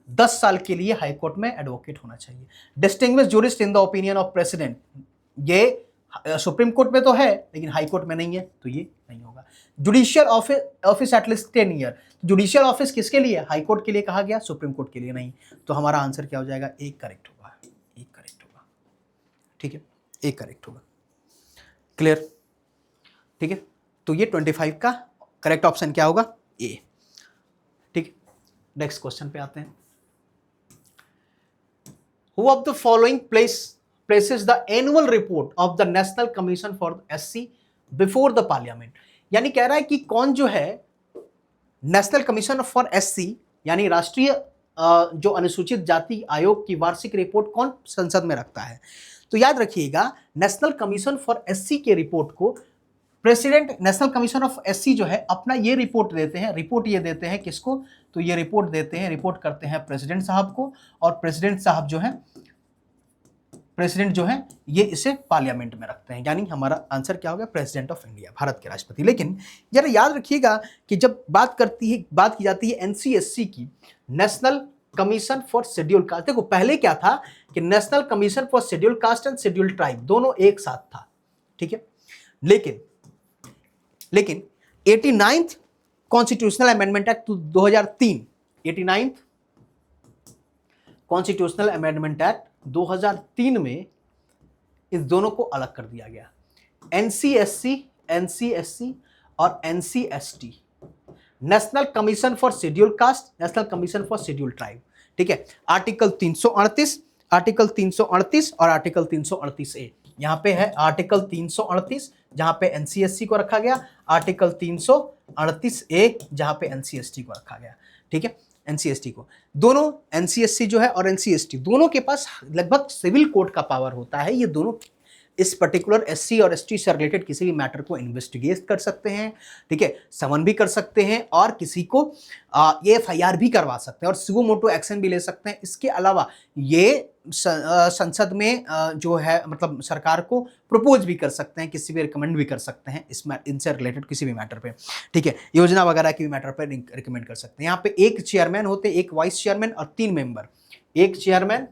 10 साल के लिए हाई कोर्ट में एडवोकेट होना चाहिए। Distinguished jurist in the opinion of president, ये सुप्रीम कोर्ट में तो है लेकिन हाई कोर्ट में नहीं है, तो ये नहीं होगा। Judicial office at least 10 year, judicial office किसके लिए? हाई कोर्ट के लिए कहा गया, सुप्रीम कोर्ट के लिए नहीं। तो हमारा आंसर क्या हो जाएगा? एक करेक्ट होगा, एक करेक्ट होगा, ठीक है, एक करेक्ट होगा। क्लियर? ठीक है, तो ये 25 का करेक्ट ऑप्शन क्या होगा? ए, ठीक। नेक्स्ट क्वेश्चन पे आते हैं। Who of the following places the annual report of the National Commission for SC before the Parliament? यानी कह रहा है कि कौन जो है नेशनल कमीशन फॉर SC यानी राष्ट्रीय जो अनुसूचित जाति आयोग की वार्षिक रिपोर्ट कौन संसद में रखता है? तो याद रखिएगा, नेशनल कमीशन फॉर SC के रिपोर्ट को president, national commission of SC जो है अपना ये रिपोर्ट देते हैं, रिपोर्ट ये देते हैं किसको? तो ये रिपोर्ट देते हैं, रिपोर्ट करते हैं प्रेसिडेंट साहब को, और प्रेसिडेंट साहब जो है, प्रेसिडेंट जो है ये इसे पार्लियामेंट में रखते हैं, यानी हमारा आंसर क्या हो गया? प्रेसिडेंट ऑफ इंडिया, भारत के राष्ट्रपति। लेकिन जरा याद रखिएगा कि जब बात की जाती है NCSC की, national commission for schedule caste, देखो पहले क्या था कि national commission for schedule caste and schedule tribe दोनों एक साथ था, ठीक है, लेकिन 89th constitutional amendment act 2003, 89th constitutional amendment act 2003 में इस दोनों को अलग कर दिया गया। NCSC और NCST, national commission for schedule caste, national commission for schedule tribe, ठीक है। आर्टिकल 338 और आर्टिकल 338A, यहां पे है आर्टिकल 338 जहां पे NCSC को रखा गया, आर्टिकल 338A जहां पे NCST को रखा गया, ठीक है, NCST को। दोनों NCSC जो है और NCST दोनों के पास लगभग सिविल कोर्ट का पावर होता है। ये दोनों इस पर्टिकुलर SC और ST से रिलेटेड किसी भी मैटर को इन्वेस्टिगेट कर सकते हैं, ठीक है, समन भी कर सकते हैं, और किसी को ये FIR भी करवा सकते हैं और सुओ मोटो एक्शन भी ले सकते हैं। इसके अलावा ये संसद में जो है मतलब सरकार को प्रपोज भी कर सकते हैं, किसी भी रिकमेंड भी कर सकते हैं इनसे रिलेटेड किसी भी मैटर पे, ठीक है, योजना वगैरह की भी मैटर पे रिकमेंड कर सकते हैं। यहाँ पे एक चेयरमैन होते, एक वाइस चेयरमैन और 3 मेंबर, एक चेयरमैन,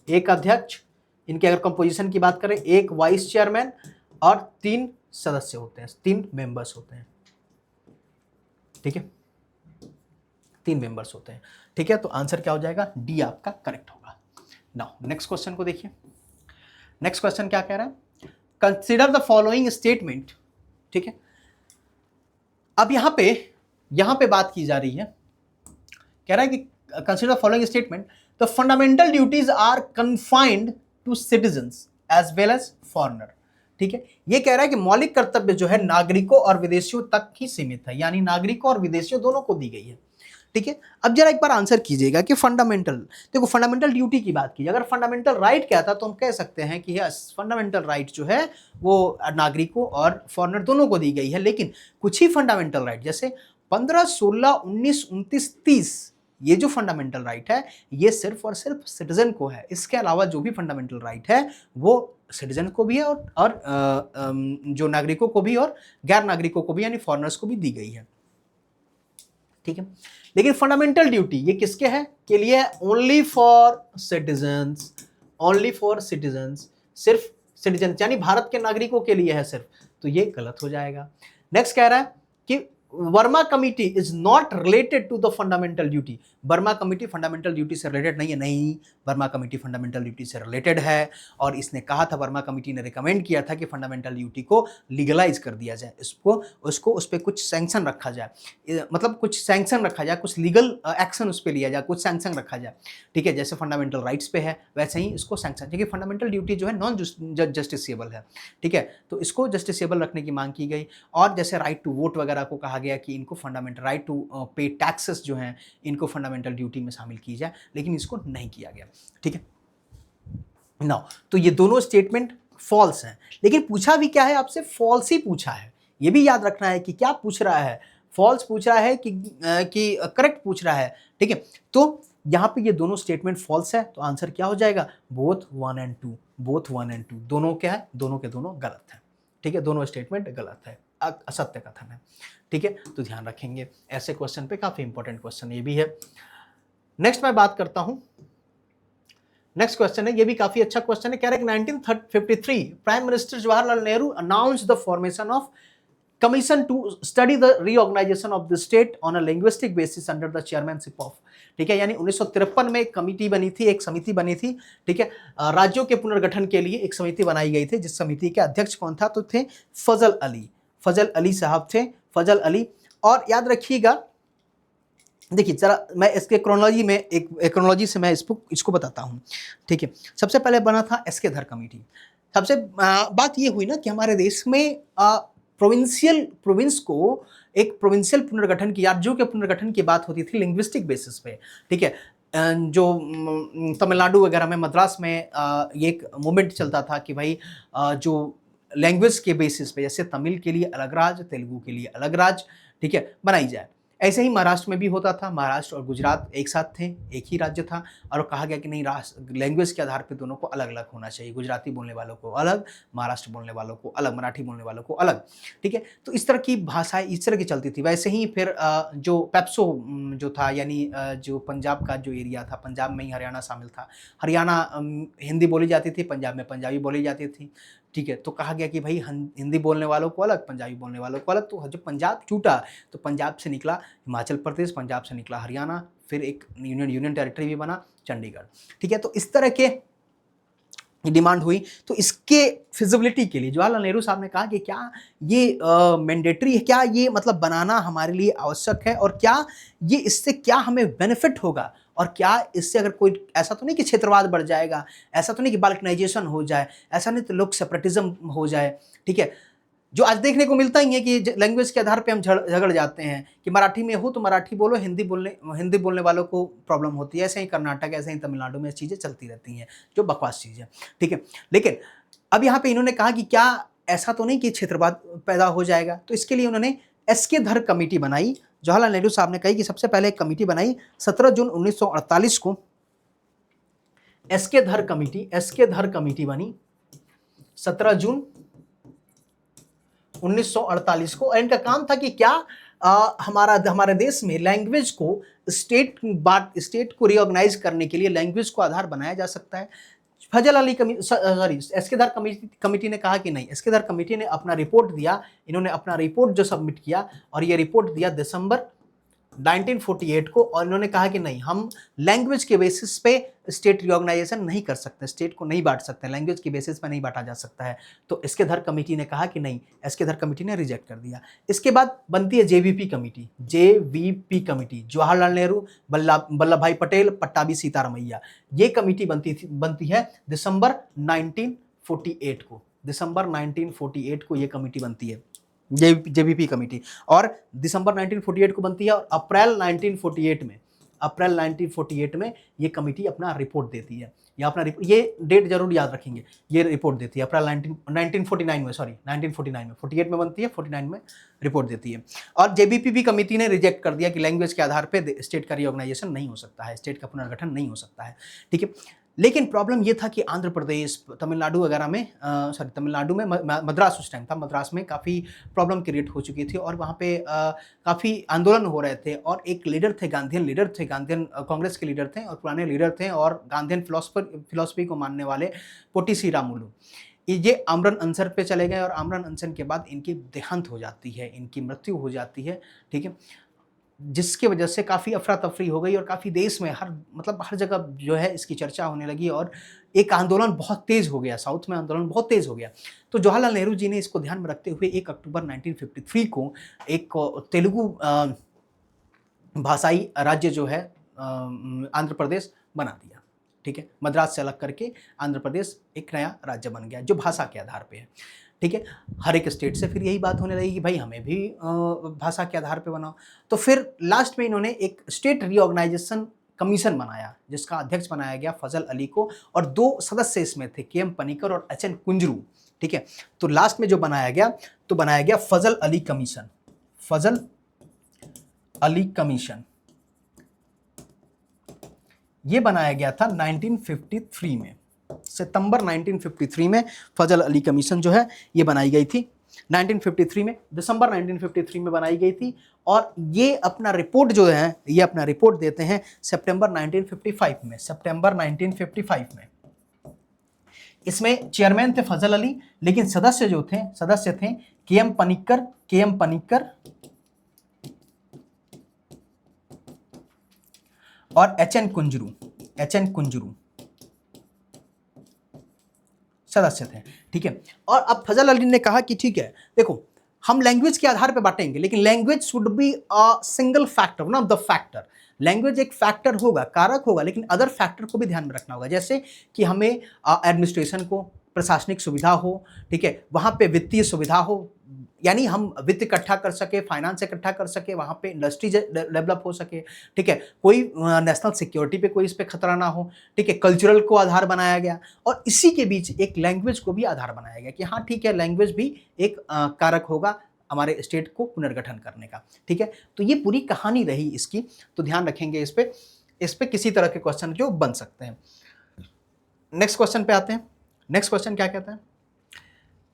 एक अध्यक्ष, इनके अगर कंपोजिशन की बात करें, एक वाइस चेयरमैन और 3 सदस्य होते हैं, 3 मेंबर्स होते हैं, ठीक है, 3 मेंबर्स होते हैं, ठीक है। तो आंसर क्या हो जाएगा? डी आपका करेक्ट होगा। नाउ नेक्स्ट क्वेश्चन को देखिए। नेक्स्ट क्वेश्चन क्या कह रहा है? कंसीडर द फॉलोइंग स्टेटमेंट, ठीक है, अब यहाँ पे बात की जा रही है, कह रहा है कि consider following statement, the fundamental duties are confined to citizens as well as foreigner. ठीक है, ये कह रहा है कि मौलिक कर्तव्य जो है नागरिकों और विदेशियों तक ही सीमित है, यानी नागरिकों और विदेशियों दोनों को दी गई है। ठीक है, अब जरा एक बार आंसर कीजिएगा कि फंडामेंटल, देखो फंडामेंटल ड्यूटी की बात की, अगर फंडामेंटल राइट कहता तो हम कह सकते हैं कि यस फंडामेंटल राइट जो है वो नागरिकों और फॉरेनर दोनों को दी गई है, लेकिन कुछ ही फंडामेंटल राइट जैसे 15, 16, 19, 29, 30 ये जो फंडामेंटल राइट है ये सिर्फ और सिर्फ सिटीजन को है। इसके अलावा जो भी फंडामेंटल राइट है वो सिटीजन को भी है और जो नागरिकों को भी और गैर नागरिकों को भी यानी फॉरेनर्स को भी दी गई है। ठीक है, लेकिन फंडामेंटल ड्यूटी ये किसके है के लिए है? Only for citizens, only for citizens, सिर्फ सिटीजन यानी भारत के नागरिकों के लिए है सिर्फ, तो ये गलत हो जाएगा। नेक्स्ट कह रहा है कि Verma committee is not related to the fundamental duty. Verma committee fundamental duty से रिलेटेड नहीं है, नहीं, वर्मा कमिटी फंडामेंटल ड्यूटी से रिलेटेड है और इसने कहा था, वर्मा कमिटी ने रिकमेंड किया था कि फंडामेंटल ड्यूटी को लीगलाइज कर दिया जाए, उसको उस पर कुछ सैंक्शन रखा जाए, मतलब कुछ सैंक्शन रखा जाए, कुछ लीगल एक्शन उस पर लिया जाए, कुछ सैंक्शन रखा जाए। ठीक है, जैसे फंडामेंटल राइट्स पे है वैसे ही इसको सैंक्शन, क्योंकि फंडामेंटल ड्यूटी जो है नॉन जस्टिसेबल है। ठीक है, तो इसको जस्टिसेबल रखने की मांग की गई। और जैसे राइट टू वोट वगैरह को कहा गया कि इनको फंडामेंटल राइट टू पे टैक्सेस जो हैं इनको फंडामेंटल ड्यूटी में शामिल की जाए, लेकिन इसको नहीं किया गया। ठीक है, नाउ तो ये दोनों स्टेटमेंट फॉल्स हैं, लेकिन पूछा भी क्या है आपसे? फॉल्स ही पूछा है। ये भी याद रखना है कि क्या पूछ रहा है, फॉल्स पूछ रहा है कि करेक्ट पूछ रहा है। ठीक है, तो यहाँ पे ये दोनों स्टेटमेंट फॉल्स है, तो आंसर क्या हो जाएगा? बोथ 1 and 2, बोथ 1 and 2 दोनों क्या है? दोनों के दोनों गलत है। ठीक है, दोनों स्टेटमेंट गलत है, असत्य कथन है। ठीक है, तो ध्यान रखेंगे ऐसे क्वेश्चन पे, काफी इंपॉर्टेंट क्वेश्चन ये भी है। नेक्स्ट मैं बात करता हूं, नेक्स्ट क्वेश्चन है, ये भी काफी अच्छा क्वेश्चन है। कह रहे हैं 1953 prime minister Jawaharlal Nehru announce the formation of commission to study the reorganisation of the state on a linguistic basis under the chairmanship of. ठीक है, यानी 1953 में एक कमिटी बनी थी, एक समिति बनी थी। ठीक है, राज्यों के पुनर्गठन के लिए एक समिति बनाई गई थी, जिस समिति के अध्यक्ष कौन था? तो थे फजल अली, फजल अली साहब थे, फजल अली। और याद रखिएगा, देखिए जरा मैं इसके क्रोनोलॉजी में एक क्रोनोलॉजी से मैं इसको बताता हूँ। ठीक है, सबसे पहले बना था एसके धर कमेटी। सबसे बात ये हुई ना कि हमारे देश में प्रोविंस को एक प्रोविंशियल पुनर्गठन की, राज्यों के पुनर्गठन की बात होती थी लिंग्विस्टिक बेसिस पे। ठीक है, जो तमिलनाडु वगैरह में, मद्रास में ये एक मूवमेंट चलता था कि भाई जो लैंग्वेज के बेसिस पे, जैसे तमिल के लिए अलग राज्य, तेलुगु के लिए अलग राज्य, ठीक है, बनाई जाए। ऐसे ही महाराष्ट्र में भी होता था, महाराष्ट्र और गुजरात एक साथ थे, एक ही राज्य था, और कहा गया कि नहीं, लैंग्वेज के आधार पे दोनों को अलग अलग होना चाहिए, गुजराती बोलने वालों को अलग, महाराष्ट्र बोलने वालों को अलग, मराठी बोलने वालों को अलग। ठीक है, तो इस तरह की भाषाएं इस तरह की चलती थी। वैसे ही फिर जो पेप्सो जो था, यानी जो पंजाब का जो एरिया था, पंजाब में ही हरियाणा शामिल था, हरियाणा हिंदी बोली जाती थी, पंजाब में पंजाबी बोली जाती थी। ठीक है, तो कहा गया कि भाई हिंदी बोलने वालों को अलग, पंजाबी बोलने वालों को अलग। तो जब पंजाब टूटा तो पंजाब से निकला हिमाचल प्रदेश, पंजाब से निकला हरियाणा, फिर एक यूनियन टेरिटरी भी बना चंडीगढ़। ठीक है, तो इस तरह के डिमांड हुई। तो इसके फिजिबिलिटी के लिए जवाहरलाल नेहरू साहब ने कहा कि क्या ये मैंडेटरी है, क्या ये मतलब बनाना हमारे लिए आवश्यक है, और क्या ये इससे क्या हमें बेनिफिट होगा, और क्या इससे अगर कोई, ऐसा तो नहीं कि क्षेत्रवाद बढ़ जाएगा, ऐसा तो नहीं कि बाल्कनाइजेशन हो जाए, ऐसा नहीं तो लोग सेपरेटिज्म हो जाए। ठीक है, जो आज देखने को मिलता ही है कि लैंग्वेज के आधार पे हम झगड़ जाते हैं कि मराठी में हो तो मराठी बोलो, हिंदी बोलने वालों को प्रॉब्लम होती है। ऐसे ही कर्नाटक, ऐसे ही तमिलनाडु में चीज़ें चलती रहती हैं, जो बकवास चीज़ है। ठीक है, लेकिन अब यहाँ पे इन्होंने कहा कि क्या ऐसा तो नहीं कि क्षेत्रवाद पैदा हो जाएगा, तो इसके लिए उन्होंने एसके धर कमेटी बनाई। जवाहरलाल नेहरू साहब ने कही कि सबसे पहले एक कमेटी बनाई 17 जून 1948 को, एसके धर कमेटी बनी 17 जून 1948 को। और इनका काम था कि क्या हमारे देश में लैंग्वेज को स्टेट को रिऑर्गेनाइज करने के लिए लैंग्वेज को आधार बनाया जा सकता है। फजल अली एसके धर कमेटी ने कहा कि नहीं। एसके धर कमेटी ने अपना रिपोर्ट दिया, इन्होंने अपना रिपोर्ट जो सबमिट किया, और ये रिपोर्ट दिया दिसंबर 1948 को, और इन्होंने कहा कि नहीं, हम लैंग्वेज के बेसिस पे स्टेट रिऑर्गेनाइजेशन नहीं कर सकते, स्टेट को नहीं बांट सकते, लैंग्वेज के बेसिस पे नहीं बांटा जा सकता है। तो एस्केधर कमेटी ने कहा कि नहीं, एस्केधर कमेटी ने रिजेक्ट कर दिया। इसके बाद बनती है JVP committee, JVP committee, Jawaharlal Nehru, Vallabh भाई पटेल, पट्टाभी सीतारमैया। ये कमेटी बनती है दिसंबर 1948 को, दिसंबर 1948 को ये कमेटी बनती है, जेवीपी कमेटी, और दिसंबर 1948 को बनती है, और अप्रैल 1948 में ये कमेटी अपना रिपोर्ट देती है, या अपना ये डेट जरूर याद रखेंगे, ये रिपोर्ट देती है अप्रैल 1949 में, सॉरी 1949 में, 48 में बनती है, 49 में रिपोर्ट देती है। और जेबीपी कमेटी ने रिजेक्ट कर दिया कि लैंग्वेज के आधार पे स्टेट का रिऑर्गेनाइजेशन नहीं हो सकता है, स्टेट का पुनर्गठन नहीं हो सकता है, ठीक है। लेकिन प्रॉब्लम ये था कि आंध्र प्रदेश, तमिलनाडु वगैरह में, तमिलनाडु में, मद्रास उस टाइम था, मद्रास में काफ़ी प्रॉब्लम क्रिएट हो चुकी थी, और वहाँ पे काफ़ी आंदोलन हो रहे थे, और एक लीडर थे, गांधीयन कांग्रेस के लीडर थे, और पुराने लीडर थे, और गांधीयन फिलॉसफी को मानने वाले पोटी श्रीरामुलु, ये आमरण अनशन पे चले गए, और आमरण अनशन के बाद इनकी देहांत हो जाती है, इनकी मृत्यु हो जाती है, ठीक है, जिसकी वजह से काफ़ी अफरा तफरी हो गई, और काफ़ी देश में हर जगह जो है इसकी चर्चा होने लगी, और एक आंदोलन बहुत तेज़ हो गया, साउथ में आंदोलन बहुत तेज़ हो गया। तो जवाहरलाल नेहरू जी ने इसको ध्यान में रखते हुए 1 अक्टूबर 1953 को एक तेलुगु भाषाई राज्य जो है आंध्र प्रदेश बना दिया, ठीक है, मद्रास से अलग करके आंध्र प्रदेश एक नया राज्य बन गया जो भाषा के आधार पे है, ठीक है। हर एक स्टेट से फिर यही बात होने लगी कि भाई हमें भी भाषा के आधार पे बनाओ। तो फिर लास्ट में इन्होंने एक स्टेट रिऑर्गेनाइजेशन कमीशन बनाया, जिसका अध्यक्ष बनाया गया फजल अली को, और 2 सदस्य इसमें थे, के एम पनिकर और एच एन कुंजरू, ठीक है। तो लास्ट में जो बनाया गया फजल अली कमीशन, फजल अली कमीशन, ये बनाया गया था 1953 में, सितंबर 1953 में फजल अली कमीशन जो है ये बनाई गई थी, 1953 में, दिसंबर 1953 में बनाई गई थी, और ये अपना रिपोर्ट जो है, ये अपना रिपोर्ट देते हैं सितंबर 1955 में, सितंबर 1955 में। इसमें चेयरमैन थे फजल अली, लेकिन सदस्य थे के एम पनिक्कर और एच एन कुंजरू सदस्य थे, ठीक है। और अब फजल अली ने कहा कि ठीक है, देखो हम लैंग्वेज के आधार पे बांटेंगे, लेकिन language should be a single factor, one of the factor. Language एक फैक्टर होगा, कारक होगा, लेकिन अदर फैक्टर को भी ध्यान में रखना होगा, जैसे कि हमें एडमिनिस्ट्रेशन को, प्रशासनिक सुविधा हो, ठीक है, वहाँ पे वित्तीय सुविधा हो, यानी हम वित्त इकट्ठा कर सके, फाइनेंस इकट्ठा कर सके, वहाँ पे इंडस्ट्री डेवलप हो सके, ठीक है, कोई नेशनल सिक्योरिटी पे कोई इस पे खतरा ना हो, ठीक है, कल्चरल को आधार बनाया गया, और इसी के बीच एक लैंग्वेज को भी आधार बनाया गया कि हाँ ठीक है, लैंग्वेज भी एक कारक होगा हमारे स्टेट को पुनर्गठन करने का, ठीक है। तो ये पूरी कहानी रही इसकी, तो ध्यान रखेंगे इस पे किसी तरह के क्वेश्चन जो बन सकते हैं। नेक्स्ट क्वेश्चन पे आते हैं। नेक्स्ट क्वेश्चन क्या कहता है,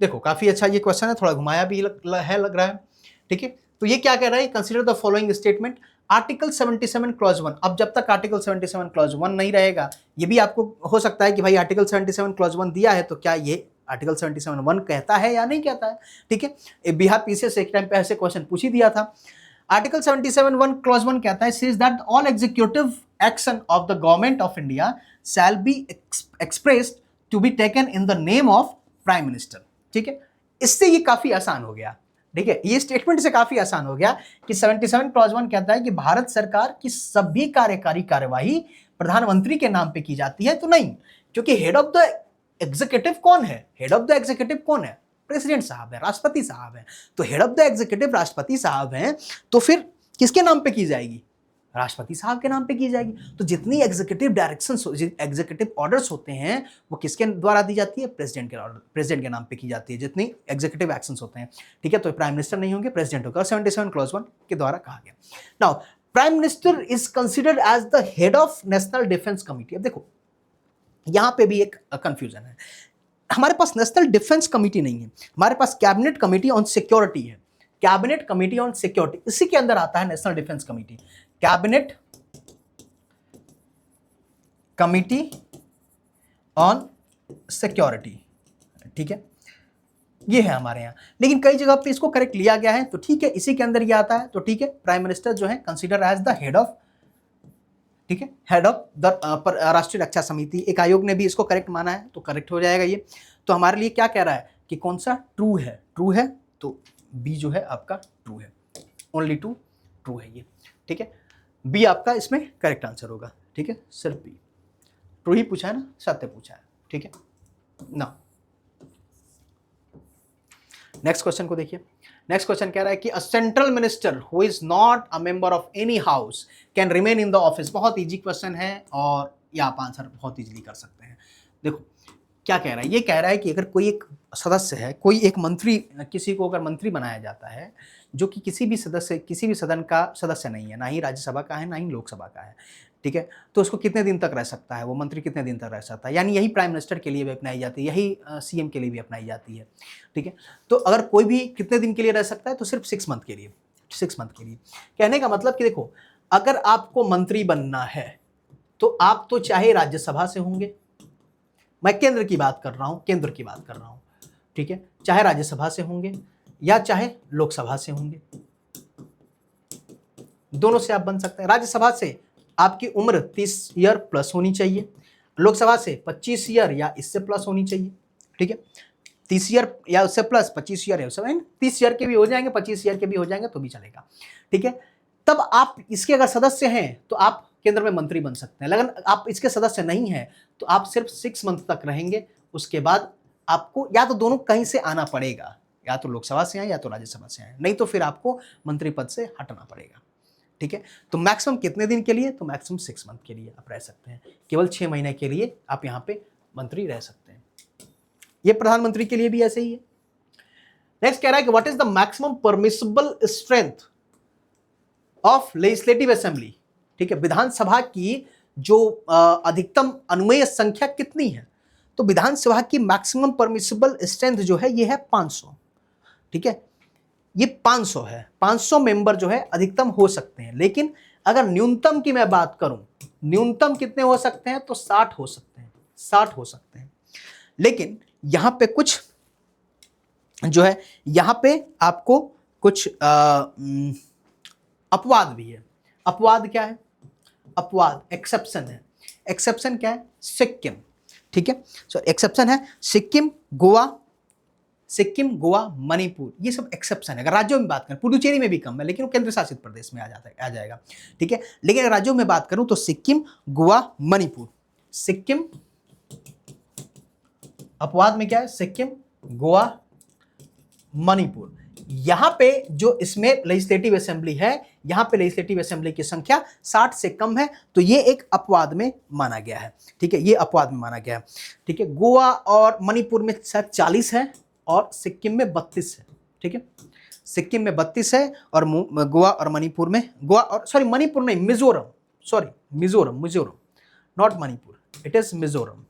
देखो काफी अच्छा ये क्वेश्चन है, थोड़ा घुमाया भी लग रहा है, ठीक है। तो ये क्या कह रहा है, consider the following statement, article 77 clause 1। अब जब तक आर्टिकल 77 क्लॉज 1 नहीं रहेगा, ये भी आपको हो सकता है कि भाई आर्टिकल 77 क्लॉज 1 दिया है, तो क्या ये आर्टिकल 77(1) कहता है या नहीं कहता है, ठीक है। बिहार पीसीएस एक टाइम पे ऐसे क्वेश्चन पूछ ही दिया था। आर्टिकल 77(1) क्लॉज 1 कहता है, says that all executive action of the government of India shall be expressed to be taken in the name of prime minister, ठीक है। इससे ये काफी आसान हो गया, ठीक है, ये स्टेटमेंट से काफी आसान हो गया कि 77 क्लॉज 1 कहता है कि भारत सरकार की सभी कार्यकारी कार्यवाही प्रधानमंत्री के नाम पे की जाती है, तो नहीं, क्योंकि हेड ऑफ द एग्जीक्यूटिव कौन है, हेड ऑफ द एग्जीक्यूटिव कौन है, प्रेसिडेंट साहब है, राष्ट्रपति साहब है। तो हेड ऑफ द एग्जीक्यूटिव राष्ट्रपति साहब हैं, तो फिर किसके नाम पे की जाएगी, राष्ट्रपति साहब के नाम पे की जाएगी। तो जितनी एग्जीक्यूटिव डायरेक्शंस, एग्जीक्यूटिव ऑर्डर्स होते हैं, वो किसके द्वारा दी जाती है, प्रेसिडेंट के नाम पे की जाती है, जितनी एग्जीक्यूटिव एक्शंस होते हैं, ठीक है। तो प्राइम मिनिस्टर नहीं होंगे, प्रेसिडेंट होगा, 77 क्लॉज 1 के द्वारा कहा गया। Now prime minister is considered as the head of national defence committee. अब देखो यहां पे भी एक कंफ्यूजन है, हमारे पास नेशनल डिफेंस कमिटी नहीं है, हमारे पास कैबिनेट कमिटी ऑन सिक्योरिटी है, कैबिनेट कमिटी ऑन सिक्योरिटी, इसी के अंदर आता है national defence committee, cabinet committee on security, ठीक है। ये है हमारे यहाँ, लेकिन कई जगह पे इसको करेक्ट लिया गया है, तो ठीक है, इसी के अंदर ये आता है, तो ठीक है, प्राइम मिनिस्टर जो है consider as the head of, ठीक है, हेड ऑफ द राष्ट्रीय रक्षा समिति, एक आयोग ने भी इसको करेक्ट माना है, तो करेक्ट हो जाएगा ये। तो हमारे लिए क्या कह रहा है कि कौन सा ट्रू है, ट्रू है, तो बी जो है आपका ट्रू है, ओनली टू ट्रू है ये, ठीक है, बी आपका इसमें करेक्ट आंसर होगा, ठीक है, सिर्फ बी, ट्रू ही पूछा है ना, सत्य पूछा है, ठीक है ना। नेक्स्ट क्वेश्चन को देखिए, नेक्स्ट क्वेश्चन कह रहा है कि a central minister who is not a member of any house can remain in the office. बहुत इजी क्वेश्चन है और ये आप आंसर बहुत इजीली कर सकते हैं। देखो क्या कह रहा है, ये कह रहा है कि अगर कोई एक सदस्य है, कोई एक मंत्री, किसी को अगर मंत्री बनाया जाता है जो कि किसी भी सदन का सदस्य नहीं है, ना ही राज्यसभा का है, ना ही लोकसभा का है, ठीक है, तो उसको कितने दिन तक रह सकता है, वो मंत्री कितने दिन तक रह सकता है, यानी यही प्राइम मिनिस्टर के लिए भी अपनाई जाती है, यही सीएम के लिए भी अपनाई जाती है, ठीक है। तो अगर कोई भी कितने दिन के लिए रह सकता है, तो सिर्फ 6 मंथ के लिए, 6 मंथ के लिए। कहने का मतलब कि देखो, अगर आपको मंत्री बनना है तो आप तो चाहे राज्यसभा से होंगे, मैं केंद्र की बात कर रहा हूं, केंद्र की बात कर रहा हूं, ठीक है, चाहे राज्यसभा से होंगे या चाहे लोकसभा से होंगे, दोनों से आप बन सकते हैं। राज्यसभा से आपकी उम्र 30 ईयर प्लस होनी चाहिए, लोकसभा से 25 ईयर या इससे प्लस होनी चाहिए, ठीक है, 30 ईयर या उससे प्लस, 25 ईयर या उससे, 30 ईयर के भी हो जाएंगे, 25 ईयर के भी हो जाएंगे तो भी चलेगा, ठीक है। तब आप इसके अगर सदस्य हैं तो आप केंद्र में मंत्री बन सकते हैं, लेकिन आप इसके सदस्य नहीं हैं तो आप सिर्फ 6 मंथ तक रहेंगे, उसके बाद आपको या तो दोनों कहीं से आना पड़ेगा, या तो लोकसभा से आए या तो राज्यसभा से आए, नहीं तो फिर आपको मंत्री पद से हटना पड़ेगा, ठीक है। तो मैक्सिमम कितने दिन के लिए, तो मैक्सिमम 6 मंथ के लिए आप रह सकते हैं, केवल 6 महीने के लिए आप यहाँ पे मंत्री रह सकते हैं। ये प्रधानमंत्री के लिए भी ऐसे ही है। नेक्स्ट कह रहा है कि what is the maximum permissible strength of legislative assembly, ठीक है, विधानसभा की जो अधिकतम अनुमेय संख्या कितनी है, तो विधानसभा की मैक्सिमम परमिसिबल स्ट्रेंथ जो है ये है 500, ठीक है, ये 500 है, 500 मेंबर जो है अधिकतम हो सकते हैं, लेकिन अगर न्यूनतम की मैं बात करूं, न्यूनतम कितने हो सकते हैं, तो 60 हो सकते हैं, 60 हो सकते हैं। लेकिन यहां पे कुछ जो है, यहां पे आपको कुछ अपवाद भी है। अपवाद क्या है, अपवाद एक्सेप्शन है। एक्सेप्शन क्या है, सिक्किम, ठीक है, सो एक्सेप्शन है सिक्किम, गोवा, मणिपुर, ये सब एक्सेप्शन है। अगर राज्यों में बात करें, पुडुचेरी में भी कम है, लेकिन वो केंद्र शासित प्रदेश में आ जाएगा, ठीक है, लेकिन अगर राज्यों में बात करूं तो सिक्किम, गोवा, मणिपुर, सिक्किम, अपवाद में क्या है, सिक्किम, गोवा, मणिपुर, यहां पे जो इसमें लेजिस्लेटिव असेंबली है, यहां पे लेजिस्लेटिव असेंबली की संख्या 60 से कम है, तो ये एक अपवाद में माना गया है, ठीक है, ये अपवाद में माना गया है, ठीक है। गोवा और मणिपुर में शायद 40 है और सिक्किम में 32 है, ठीक है, सिक्किम में 32 है और गोवा और मणिपुर में, मणिपुर नहीं, Mizoram, sorry Mizoram, not Manipur, it is Mizoram,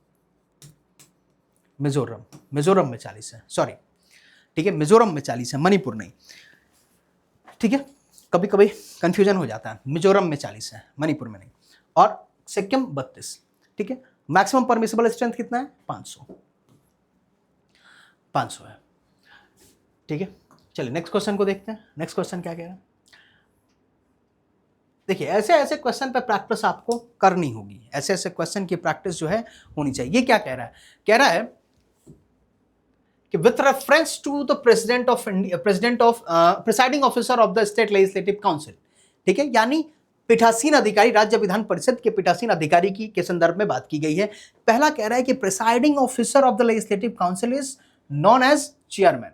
Mizoram में 40 है, सॉरी, ठीक है, मिजोरम में 40 है, मणिपुर नहीं, ठीक है, कभी कभी कंफ्यूजन हो जाता है, मिजोरम में 40 है, मणिपुर में नहीं, और सिक्किम 32, ठीक है। मैक्सिमम परमिसिबल स्ट्रेंथ कितना है, 500 है, ठीक है। चलिए नेक्स्ट क्वेश्चन को देखते हैं। नेक्स्ट क्वेश्चन क्या कह रहा है, देखिए ऐसे ऐसे क्वेश्चन पे प्रैक्टिस आपको करनी होगी, ऐसे ऐसे क्वेश्चन की प्रैक्टिस जो है होनी चाहिए। ये क्या कह रहा है, कह रहा है कि with reference to the presiding officer of the state legislative council, ठीक है, यानी पीठासीन अधिकारी, राज्य विधान परिषद के पीठासीन अधिकारी की के संदर्भ में बात की गई है। पहला कह रहा है कि presiding officer of the legislative council is known as chairman.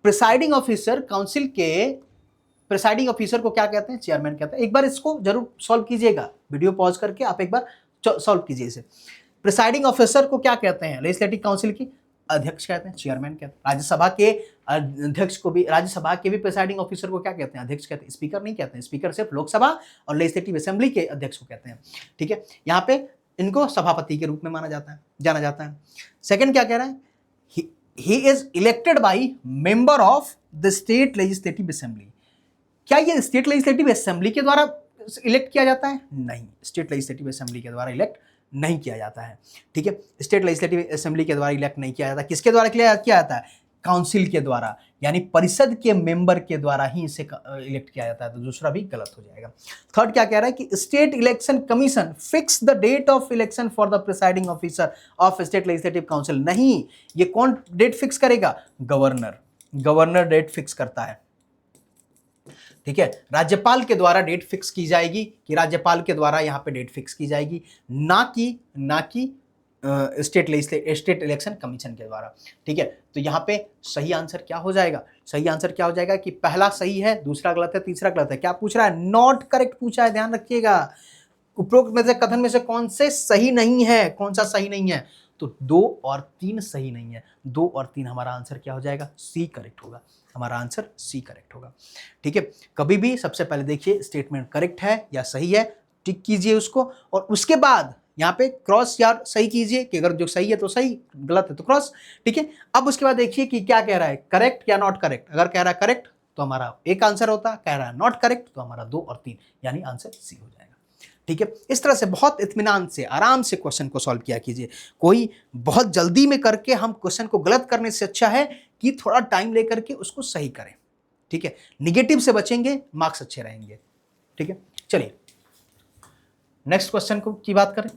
Presiding officer, council के प्रिसाइडिंग ऑफिसर को क्या कहते हैं, चेयरमैन कहते हैं। एक बार इसको जरूर सॉल्व कीजिएगा, वीडियो पॉज करके आप एक बार सॉल्व कीजिए इसे। प्रिसाइडिंग ऑफिसर को क्या कहते हैं, लेजिस्लेटिव काउंसिल की अध्यक्ष कहते हैं, चेयरमैन कहते हैं। राज्यसभा के अध्यक्ष को भी, राज्यसभा के भी प्रिसाइडिंग ऑफिसर को क्या कहते हैं, अध्यक्ष कहते हैं, स्पीकर नहीं कहते हैं, स्पीकर सिर्फ लोकसभा और लेजिस्लेटिव असेंबली के अध्यक्ष को कहते हैं, ठीक है। यहाँ पे इनको सभापति के रूप में जाना जाता है। सेकंड क्या कह रहा है, he is elected by member of the state legislative assembly. क्या ये स्टेट लेजिस्लेटिव असेंबली के द्वारा इलेक्ट किया जाता है, नहीं, स्टेट लेजिस्लेटिव असेंबली के द्वारा इलेक्ट नहीं किया जाता है। ठीक है, स्टेट लेजिस्लेटिव असेंबली के द्वारा इलेक्ट नहीं किया जाता। किसके द्वारा किया जाता है? काउंसिल के द्वारा, यानी परिषद के मेंबर के द्वारा ही इसे इलेक्ट किया जाता है। तो दूसरा भी गलत हो जाएगा। थर्ड क्या कह रहा है कि state election commission fix the date of election for the presiding officer of state legislative council. नहीं, ये कौन डेट फिक्स करेगा? गवर्नर। गवर्नर डेट फिक्स करता है। ठीक है, राज्यपाल के द्वारा डेट फिक्स की जाएगी, कि राज्यपाल के द्वारा यहां पे डेट फिक्स की जाएगी, ना कि स्टेट इलेक्शन कमीशन के द्वारा। ठीक है, तो यहां पे सही आंसर क्या हो जाएगा? सही आंसर क्या हो जाएगा कि पहला सही है, दूसरा गलत है, तीसरा गलत है। क्या पूछ रहा है? नॉट करेक्ट पूछा है, ध्यान रखिएगा। उपरोक्त में से कथन में से कौन से सही नहीं है? कौन सा सही नहीं है? तो 2 और 3 सही नहीं है। 2 और 3 हमारा आंसर क्या हो जाएगा? सी करेक्ट होगा। हमारा आंसर सी करेक्ट होगा। ठीक है, कभी भी सबसे पहले देखिए स्टेटमेंट करेक्ट है या सही है, टिक कीजिए उसको, और उसके बाद यहाँ पे क्रॉस या सही कीजिए कि अगर जो सही है तो सही, गलत है तो क्रॉस। ठीक है, अब उसके बाद देखिए कि क्या कह रहा है, करेक्ट या नॉट करेक्ट। अगर कह रहा है करेक्ट तो हमारा एक आंसर होता, कह रहा है नॉट करेक्ट तो हमारा 2 और 3, यानी आंसर सी हो जाएगा। ठीक है, इस तरह से बहुत इत्मीनान से, आराम से क्वेश्चन को सॉल्व किया कीजिए। कोई बहुत जल्दी में करके हम क्वेश्चन को गलत करने से अच्छा है कि थोड़ा टाइम लेकर के उसको सही करें। ठीक है, निगेटिव से बचेंगे, मार्क्स अच्छे रहेंगे। ठीक है, चलिए नेक्स्ट क्वेश्चन को की बात करें।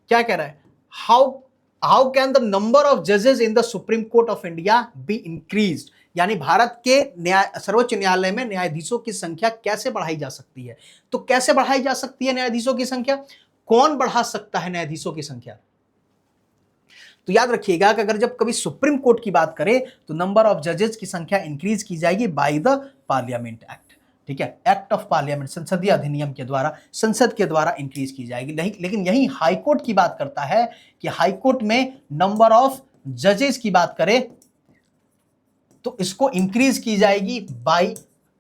क्या कह रहा है? How can the number of जजेस in the supreme court of India be increased, यानी भारत के सर्वोच्च न्यायालय में न्यायाधीशों की संख्या कैसे बढ़ाई जा सकती है? तो कैसे बढ़ाई जा सकती है न्यायाधीशों की संख्या? कौन बढ़ा सकता है न्यायाधीशों की संख्या? तो याद रखिएगा कि अगर जब कभी सुप्रीम कोर्ट की बात करें तो नंबर ऑफ जजेस की संख्या इंक्रीज की जाएगी बाय द पार्लियामेंट एक्ट। ठीक है, एक्ट ऑफ पार्लियामेंट, संसदीय अधिनियम के द्वारा, संसद के द्वारा इंक्रीज की जाएगी। नहीं, लेकिन यही हाईकोर्ट की बात करता है कि हाईकोर्ट में नंबर ऑफ जजेस की बात करें तो इसको इंक्रीज की जाएगी बाय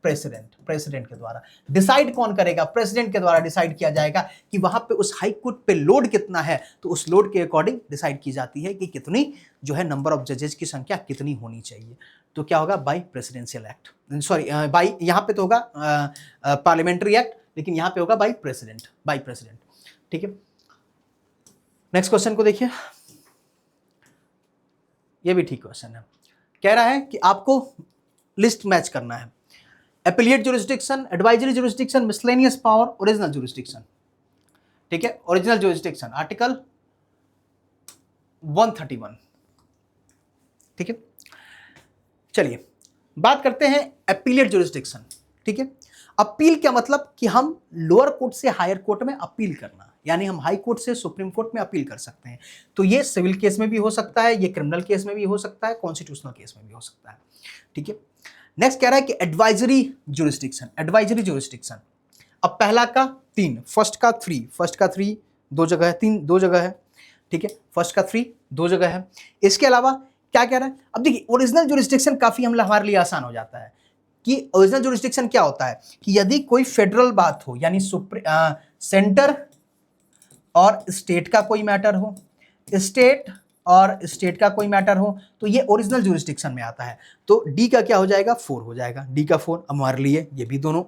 प्रेसिडेंट के द्वारा। डिसाइड कौन करेगा? प्रेसिडेंट के द्वारा डिसाइड किया जाएगा कि वहां पे उस हाई कोर्ट पे लोड कितना है, तो उस लोड के अकॉर्डिंग डिसाइड की जाती है कि कितनी जो है नंबर ऑफ जजेस की संख्या कितनी होनी चाहिए। तो क्या होगा? By presidential act, sorry by, यहां पे तो होगा पार्लियामेंट्री एक्ट, लेकिन यहां पे होगा बाय प्रेसिडेंट। ठीक है, नेक्स्ट क्वेश्चन को देखिए, ये भी ठीक क्वेश्चन है। कह रहा है कि आपको लिस्ट मैच करना है। Appellate jurisdiction, advisory jurisdiction, miscellaneous power, original jurisdiction. ठीक है, ओरिजिनल जुरिस्डिक्शन आर्टिकल 131। ठीक है, चलिए बात करते हैं एपिलिएट जुरिस्डिक्शन। ठीक है, अपील क्या मतलब कि हम लोअर कोर्ट से हायर कोर्ट में अपील करना, यानी हम हाई कोर्ट से सुप्रीम कोर्ट में अपील कर सकते हैं। तो ये सिविल केस में भी हो सकता है, ये क्रिमिनल केस में भी हो सकता है, कॉन्स्टिट्यूशनल केस में भी हो सकता है। ठीक है, नेक्स्ट कह रहा है कि एडवाइजरी जुरिस्डिक्शन। एडवाइजरी जुरिस्डिक्शन, अब पहला का 3, फर्स्ट का 3 दो जगह है, 3 दो जगह है। ठीक है, फर्स्ट का 3 दो जगह है। इसके अलावा क्या कह रहा है? अब देखिए ओरिजिनल जुरिस्डिक्शन काफी हमारे लिए आसान हो जाता है कि ओरिजिनल जुरिस्डिक्शन क्या होता है कि यदि कोई फेडरल बात हो, यानी सेंटर और स्टेट का कोई मैटर हो, स्टेट और स्टेट का कोई मैटर हो, तो ये ओरिजिनल जुरिस्डिक्शन में आता है। तो डी का क्या हो जाएगा? 4 हो जाएगा। डी का 4 हमारे लिए ये भी दोनों।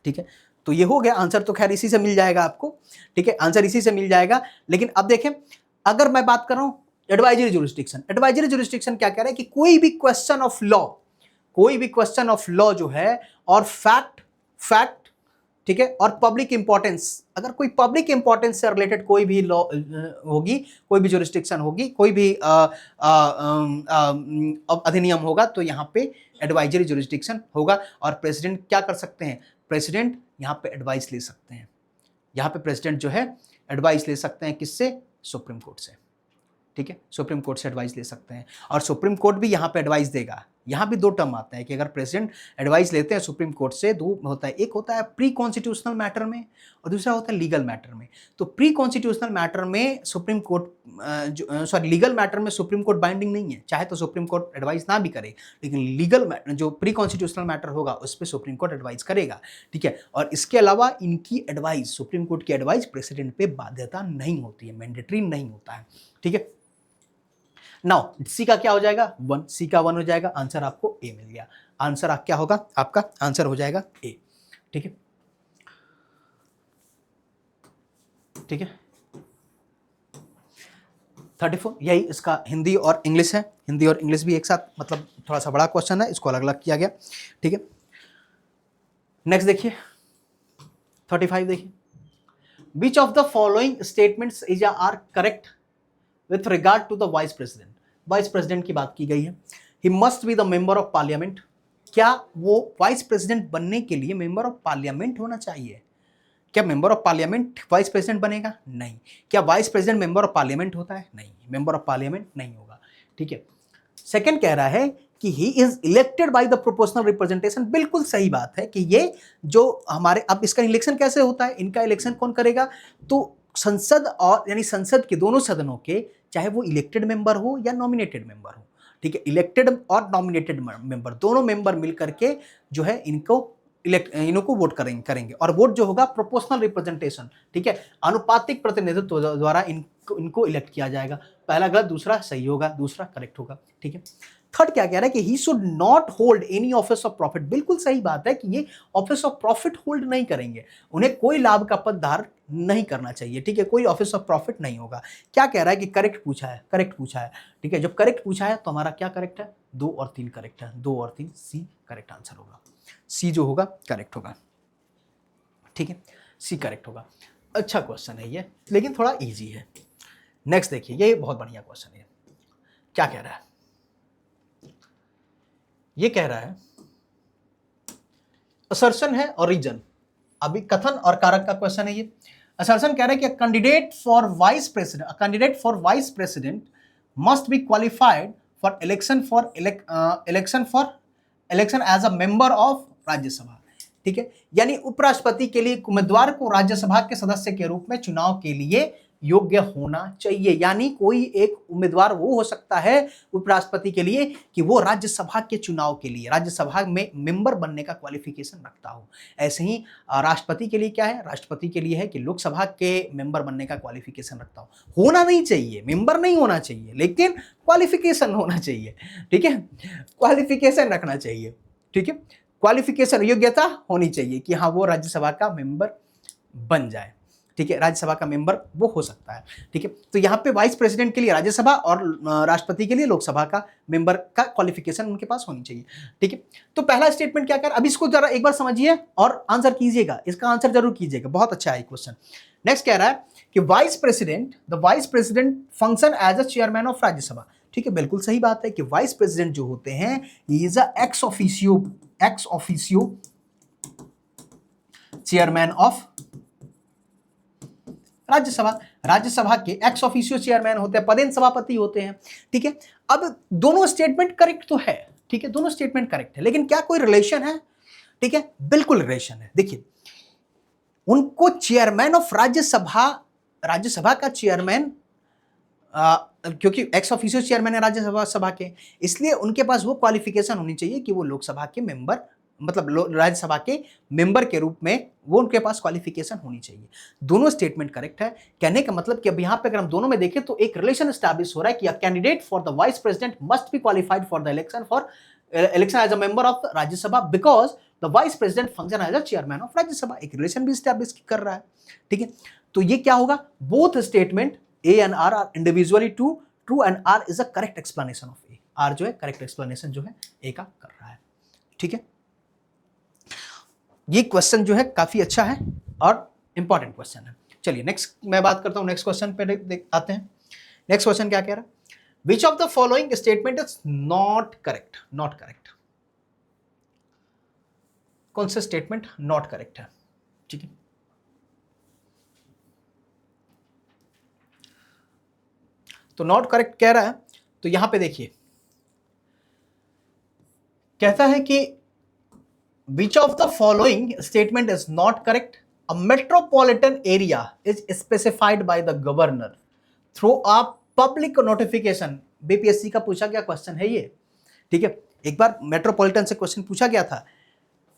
ठीक है, तो ये हो गया आंसर। तो खैर इसी से मिल जाएगा आपको। ठीक है, आंसर इसी से मिल जाएगा। लेकिन अब देखें, अगर मैं बात कर रहा हूं एडवाइजरी जुरिस्डिक्शन, एडवाइजरी जुरिस्डिक्शन क्या कह रहा है कि कोई भी क्वेश्चन ऑफ लॉ जो है और फैक्ट, ठीक है, और पब्लिक इंपॉर्टेंस, अगर कोई पब्लिक इंपॉर्टेंस से रिलेटेड कोई भी लॉ होगी, कोई भी जुरिस्डिक्शन होगी, कोई भी अधिनियम होगा, तो यहाँ पे एडवाइजरी जुरिस्डिक्शन होगा। और प्रेसिडेंट क्या कर सकते हैं? प्रेसिडेंट यहाँ पे एडवाइस ले सकते हैं। यहाँ पे प्रेसिडेंट जो है एडवाइस ले सकते हैं, किससे? सुप्रीम कोर्ट से। ठीक है, सुप्रीम कोर्ट से एडवाइस ले सकते हैं, और सुप्रीम कोर्ट भी यहाँ पे एडवाइस देगा। यहाँ भी 2 टर्म आते हैं कि अगर प्रेसिडेंट एडवाइस लेते हैं सुप्रीम कोर्ट से, 2 होता है, एक होता है प्री कॉन्स्टिट्यूशनल मैटर में और दूसरा होता है लीगल मैटर में। तो प्री कॉन्स्टिट्यूशनल मैटर में सुप्रीम कोर्ट, लीगल मैटर में सुप्रीम कोर्ट बाइंडिंग नहीं है, चाहे तो सुप्रीम कोर्ट एडवाइस ना भी करे, लेकिन लीगल जो प्री कॉन्स्टिट्यूशनल मैटर होगा उस पर सुप्रीम कोर्ट एडवाइस करेगा। ठीक है, और इसके अलावा इनकी एडवाइस, सुप्रीम कोर्ट की एडवाइस प्रेसिडेंट पे बाध्यता नहीं होती है, मैंडेटरी नहीं होता है। ठीक है, नाउ सी का क्या हो जाएगा? 1। सी का 1 हो जाएगा। आंसर आपको ए मिल गया। आंसर क्या होगा? आपका आंसर हो जाएगा ए। ठीक है, ठीक है, 34 यही इसका हिंदी और इंग्लिश है। हिंदी और इंग्लिश भी एक साथ, मतलब थोड़ा सा बड़ा क्वेश्चन है, इसको अलग अलग किया गया। ठीक है, नेक्स्ट देखिए 35 देखिए, which of the following statements is are correct with regard to the vice president. Vice president की बात की गई है, he must be the member of parliament. क्या वो वाइस प्रेसिडेंट बनने के लिए मेंबर ऑफ पार्लियामेंट होना चाहिए? क्या member of parliament vice president बनेगा? नहीं। क्या vice president member of parliament होता है? नहीं, मेंबर ऑफ पार्लियामेंट नहीं होगा। ठीक है, सेकंड कह रहा है कि he is elected by the proportional representation. बिल्कुल सही बात है कि ये जो हमारे, अब इसका इलेक्शन कैसे होता है, इनका इलेक्शन कौन करेगा? तो संसद और यानी संसद के दोनों सदनों के, चाहे वो इलेक्टेड मेंबर हो या नॉमिनेटेड मेंबर हो, ठीक है, इलेक्टेड और नॉमिनेटेड मेंबर दोनों मेंबर मिलकर के जो है इनको वोट करेंगे और वोट जो होगा प्रोपोर्शनल रिप्रेजेंटेशन, ठीक है, अनुपातिक प्रतिनिधित्व द्वारा इनको इलेक्ट किया जाएगा। पहला गलत, दूसरा सही होगा, दूसरा करेक्ट होगा। ठीक है, थर्ड क्या कह रहा है कि he should not hold any office of profit. बिल्कुल सही बात है कि ये ऑफिस ऑफ प्रॉफिट होल्ड नहीं करेंगे, उन्हें कोई लाभ का पद धारण नहीं करना चाहिए। ठीक है, कोई ऑफिस ऑफ प्रॉफिट नहीं होगा। क्या कह रहा है कि करेक्ट पूछा है, करेक्ट पूछा है। ठीक है, जब करेक्ट पूछा है तो हमारा क्या करेक्ट है? 2 और 3 करेक्ट है, 2 और 3 सी करेक्ट आंसर होगा। सी जो होगा करेक्ट होगा। ठीक है, सी करेक्ट होगा। अच्छा क्वेश्चन है ये, लेकिन थोड़ा इजी है। नेक्स्ट देखिए, ये बहुत बढ़िया क्वेश्चन है। क्या कह रहा है? ये कह रहा है असर्शन है और रीजन, अभी कथन और कारक का क्वेश्चन है ये। असर्शन कह रहा है कि candidate for vice president must be qualified for election as a member of Rajya Sabha. ठीक है, यानी उपराष्ट्रपति के लिए उम्मीदवार को राज्यसभा के सदस्य के रूप में चुनाव के लिए योग्य होना चाहिए। यानी कोई एक उम्मीदवार वो हो सकता है उपराष्ट्रपति के लिए कि वो राज्यसभा के चुनाव के लिए राज्यसभा में मेंबर बनने का क्वालिफिकेशन रखता हो। ऐसे ही राष्ट्रपति के लिए क्या है? राष्ट्रपति के लिए है कि लोकसभा के मेंबर बनने का क्वालिफिकेशन रखता हो। होना नहीं चाहिए, मेंबर नहीं होना चाहिए, लेकिन क्वालिफिकेशन होना चाहिए। ठीक है, क्वालिफिकेशन रखना चाहिए। ठीक है, क्वालिफिकेशन, योग्यता होनी चाहिए कि हाँ वो राज्यसभा का मेंबर बन जाए। ठीक है, राज्यसभा का मेंबर वो हो सकता है। ठीक है, तो यहाँ पे वाइस प्रेसिडेंट के लिए राज्यसभा और राष्ट्रपति के लिए लोकसभा का मेंबर का क्वालिफिकेशन उनके पास होनी चाहिए। ठीक है, तो पहला स्टेटमेंट क्या कर, अब इसको जरा एक बार समझिए और आंसर कीजिएगा, इसका आंसर जरूर कीजिएगा, बहुत अच्छा है क्वेश्चन। नेक्स्ट कह रहा है कि the vice president function as a chairman of Rajya Sabha. ठीक है, बिल्कुल सही बात है कि वाइस प्रेसिडेंट जो होते हैं is a ex officio chairman of Rajya Sabha के एक्स ऑफिशियो चेयरमैन होते हैं, पदेन सभापति होते हैं। ठीक है, अब दोनों स्टेटमेंट करेक्ट तो है। ठीक है, दोनों स्टेटमेंट करेक्ट है, लेकिन क्या कोई रिलेशन है? ठीक है, बिल्कुल रिलेशन है। देखिए, उनको चेयरमैन ऑफ राज्यसभा का चेयरमैन, क्योंकि एक्स ऑफिशियो चेयरमैन है राज्यसभा के, इसलिए उनके पास वो क्वालिफिकेशन होनी चाहिए कि वो लोकसभा के मेंबर, मतलब राज्यसभा के मेंबर के रूप में वो उनके पास क्वालिफिकेशन होनी चाहिए। दोनों स्टेटमेंट करेक्ट है। कहने का मतलब कि अब यहाँ पे अगर हम दोनों में देखें तो एक रिलेशन एस्टैब्लिश हो रहा है कि candidate for the vice president must be qualified for the election as a member of Rajya Sabha because the vice president function as a chairman of Rajya Sabha. एक रिलेशन भी एस्टैब्लिश कर रहा है। ठीक है, तो ये क्या होगा? Both statement A and R are individually true and R is a correct explanation of A। R जो है करेक्ट एक्सप्लेनेशन जो है A का कर रहा है। ठीक है, ये क्वेश्चन जो है काफी अच्छा है और इंपॉर्टेंट क्वेश्चन है। चलिए नेक्स्ट मैं बात करता हूं, नेक्स्ट क्वेश्चन पे आते हैं। नेक्स्ट क्वेश्चन क्या कह रहा है? Which of the following statement is not correct? Not correct, कौन सा स्टेटमेंट नॉट करेक्ट है? ठीक है, तो नॉट करेक्ट कह रहा है, तो यहां पे देखिए कहता है कि which of the following statement is not correct? A metropolitan area is specified by the governor through a public notification. BPSC का पूछा गया क्वेश्चन है ये। ठीक है, एक बार मेट्रोपॉलिटन से क्वेश्चन पूछा गया था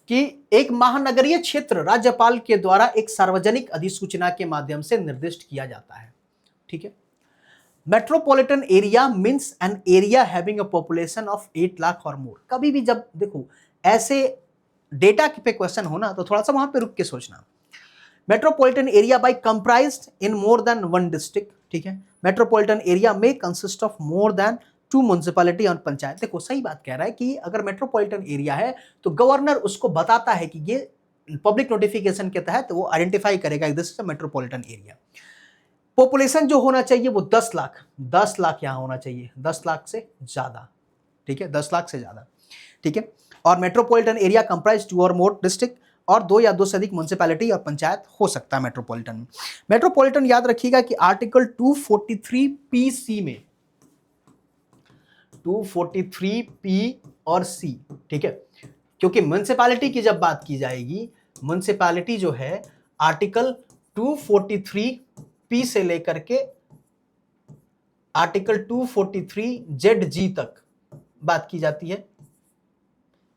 कि एक महानगरीय क्षेत्र राज्यपाल के द्वारा एक सार्वजनिक अधिसूचना के माध्यम से निर्दिष्ट किया जाता है। ठीक है, metropolitan area means an area having a population of 8 lakh और मोर। कभी भी जब देखो ऐसे डेटा पे क्वेश्चन होना तो थोड़ा सा वहां पे रुक के सोचना। मेट्रोपॉलिटन एरिया बाय कंप्राइज्ड इन मोर देन वन डिस्ट्रिक्ट, ठीक है, मेट्रोपॉलिटन एरिया में consist of more than 2 municipality और पंचायत। देखो सही बात कह रहा है कि अगर मेट्रोपॉलिटन एरिया है तो गवर्नर उसको बताता है कि ये पब्लिक नोटिफिकेशन के तहत वो आइडेंटिफाई करेगा this is a metropolitan area. Population जो होना चाहिए वो 10 लाख, 10 लाख यहां होना चाहिए, 10 लाख से ज्यादा, ठीक है, 10 लाख से ज्यादा, ठीक है। और मेट्रोपॉलिटन एरिया कंप्राइज 2 और मोर डिस्ट्रिक्ट, और 2 या 2 से अधिक म्युनिसिपैलिटी और पंचायत हो सकता है मेट्रोपॉलिटन में। मेट्रोपॉलिटन याद रखिएगा कि आर्टिकल 243 पी में, 243 पी और सी, ठीक है, क्योंकि म्युनिसिपैलिटी की जब बात की जाएगी, म्युनिसिपैलिटी जो है आर्टिकल 243 पी से लेकर के आर्टिकल 243 जेड जी तक बात की जाती है,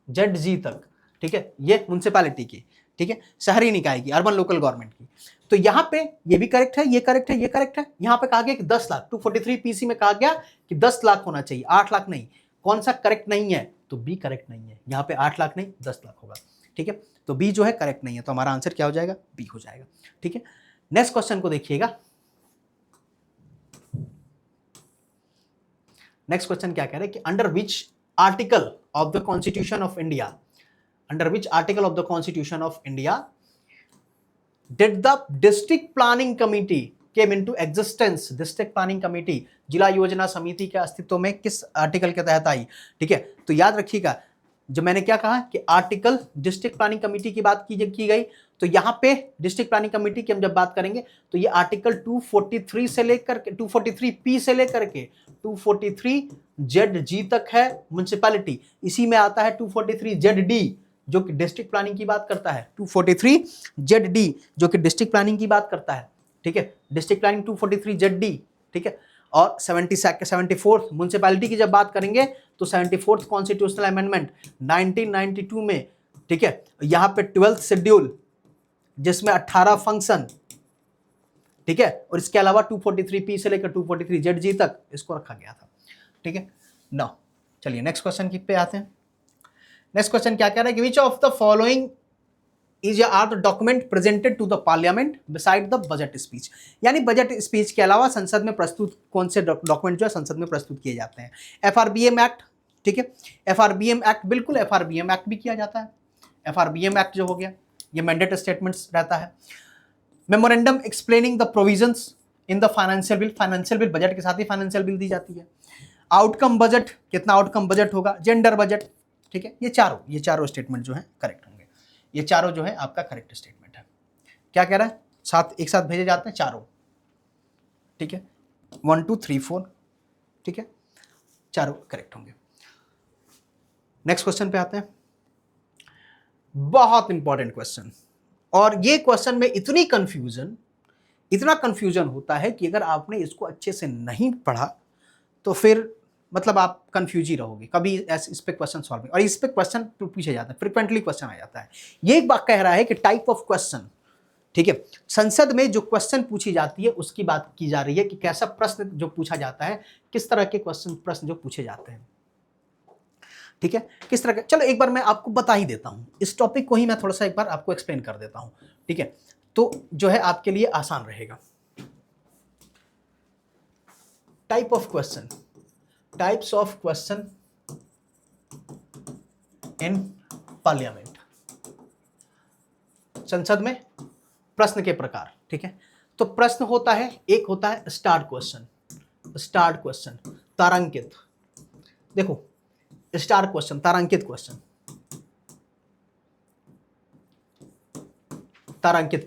जेड जी तक, ठीक है, ये म्युनिसिपैलिटी की, ठीक है, शहरी निकाय की, अर्बन लोकल गवर्नमेंट की। तो यहां पे ये भी करेक्ट है, ये करेक्ट है, ये करेक्ट है। यहां पे कहा गया कि 10 लाख, 243 पीसी में कहा गया कि 10 लाख होना चाहिए, 8 लाख नहीं। कौन सा करेक्ट नहीं है? तो बी करेक्ट नहीं है, यहां पे 8 लाख नहीं 10 लाख होगा, ठीक है। तो बी जो है करेक्ट नहीं है, तो हमारा आंसर क्या हो जाएगा? बी हो जाएगा, ठीक है। नेक्स्ट क्वेश्चन को देखिएगा। नेक्स्ट क्वेश्चन क्या कह रहे हैं कि under which article of the constitution of India, under which article of the constitution of India did the district planning committee came into existence. District planning committee, जिला योजना समिति के अस्तित्व में किस आर्टिकल के तहत आई, ठीक है। तो याद रखिएगा जो मैंने क्या कहा कि आर्टिकल डिस्ट्रिक्ट प्लानिंग कमेटी की बात की गई, तो यहां पे डिस्ट्रिक्ट प्लानिंग कमेटी की हम जब बात करेंगे तो ये आर्टिकल 243 से लेकर के 243 पी से लेकर के 243 जेड जी तक है म्युनिसिपैलिटी। इसी में आता है 243 जेड डी जो कि डिस्ट्रिक्ट प्लानिंग की बात करता है, 243 जेड डी जो कि डिस्ट्रिक्ट प्लानिंग की बात करता है, ठीक है, डिस्ट्रिक्ट प्लानिंग 243 जेड डी, ठीक है। और 74th म्युनिसिपैलिटी की जब बात करेंगे तो 74th कॉन्स्टिट्यूशनल अमेंडमेंट 1992 में, ठीक है, यहां पे 12th शेड्यूल जिसमें 18 फंक्शन, ठीक है, और इसके अलावा 243 पी से लेकर 243 जेड जी तक इसको रखा गया था, ठीक है। नाउ चलिए नेक्स्ट क्वेश्चन की पे आते हैं। नेक्स्ट क्वेश्चन क्या कह रहा है कि which of the following is are the document presented to the parliament beside the budget speech, यानी बजट स्पीच के अलावा संसद में प्रस्तुत कौन से डॉक्यूमेंट जो है संसद में प्रस्तुत किए जाते हैं। एफआरबीएम एक्ट, ठीक है, एफआरबीएम एक्ट, बिल्कुल एफआरबीएम एक्ट भी किया जाता है। एफआरबीएम एक्ट जो हो गया ये मैंडेट स्टेटमेंट्स रहता है। Memorandum explaining the provisions in the financial bill, financial bill budget के साथ ही फाइनेंशियल बिल दी जाती है। आउटकम बजट, कितना आउटकम बजट होगा। जेंडर बजट, ठीक है, ये चारों स्टेटमेंट जो है करेक्ट होंगे। ये चारों जो है आपका करेक्ट स्टेटमेंट है। क्या कह रहा है? साथ एक साथ भेजे जाते हैं चारों, ठीक है, 1 2 3 4, ठीक है, चारों करेक्ट होंगे। नेक्स्ट क्वेश्चन पे आते हैं। बहुत इंपॉर्टेंट क्वेश्चन, और ये क्वेश्चन में इतना कंफ्यूजन होता है कि अगर आपने इसको अच्छे से नहीं पढ़ा तो फिर मतलब आप कंफ्यूज ही रहोगे, कभी इस पे क्वेश्चन सॉल्व, और इस पे क्वेश्चन पूछे जाता है, फ्रिक्वेंटली क्वेश्चन आ जाता है। ये एक बात कह रहा है कि टाइप ऑफ क्वेश्चन, ठीक है, संसद में जो क्वेश्चन पूछी जाती है उसकी बात की जा रही है कि कैसा प्रश्न जो पूछा जाता है, किस तरह के प्रश्न जो पूछे जाते हैं, ठीक है, किस तरह का। चलो एक बार मैं आपको बता ही देता हूं, इस टॉपिक को ही मैं थोड़ा सा एक बार आपको एक्सप्लेन कर देता हूं, ठीक है, तो जो है आपके लिए आसान रहेगा। Type of question, types of question in parliament, संसद में प्रश्न के प्रकार, ठीक है। तो प्रश्न होता है, एक होता है स्टार्ट क्वेश्चन, तारांकित, देखो स्टार क्वेश्चन, तारांकित क्वेश्चन, तारांकित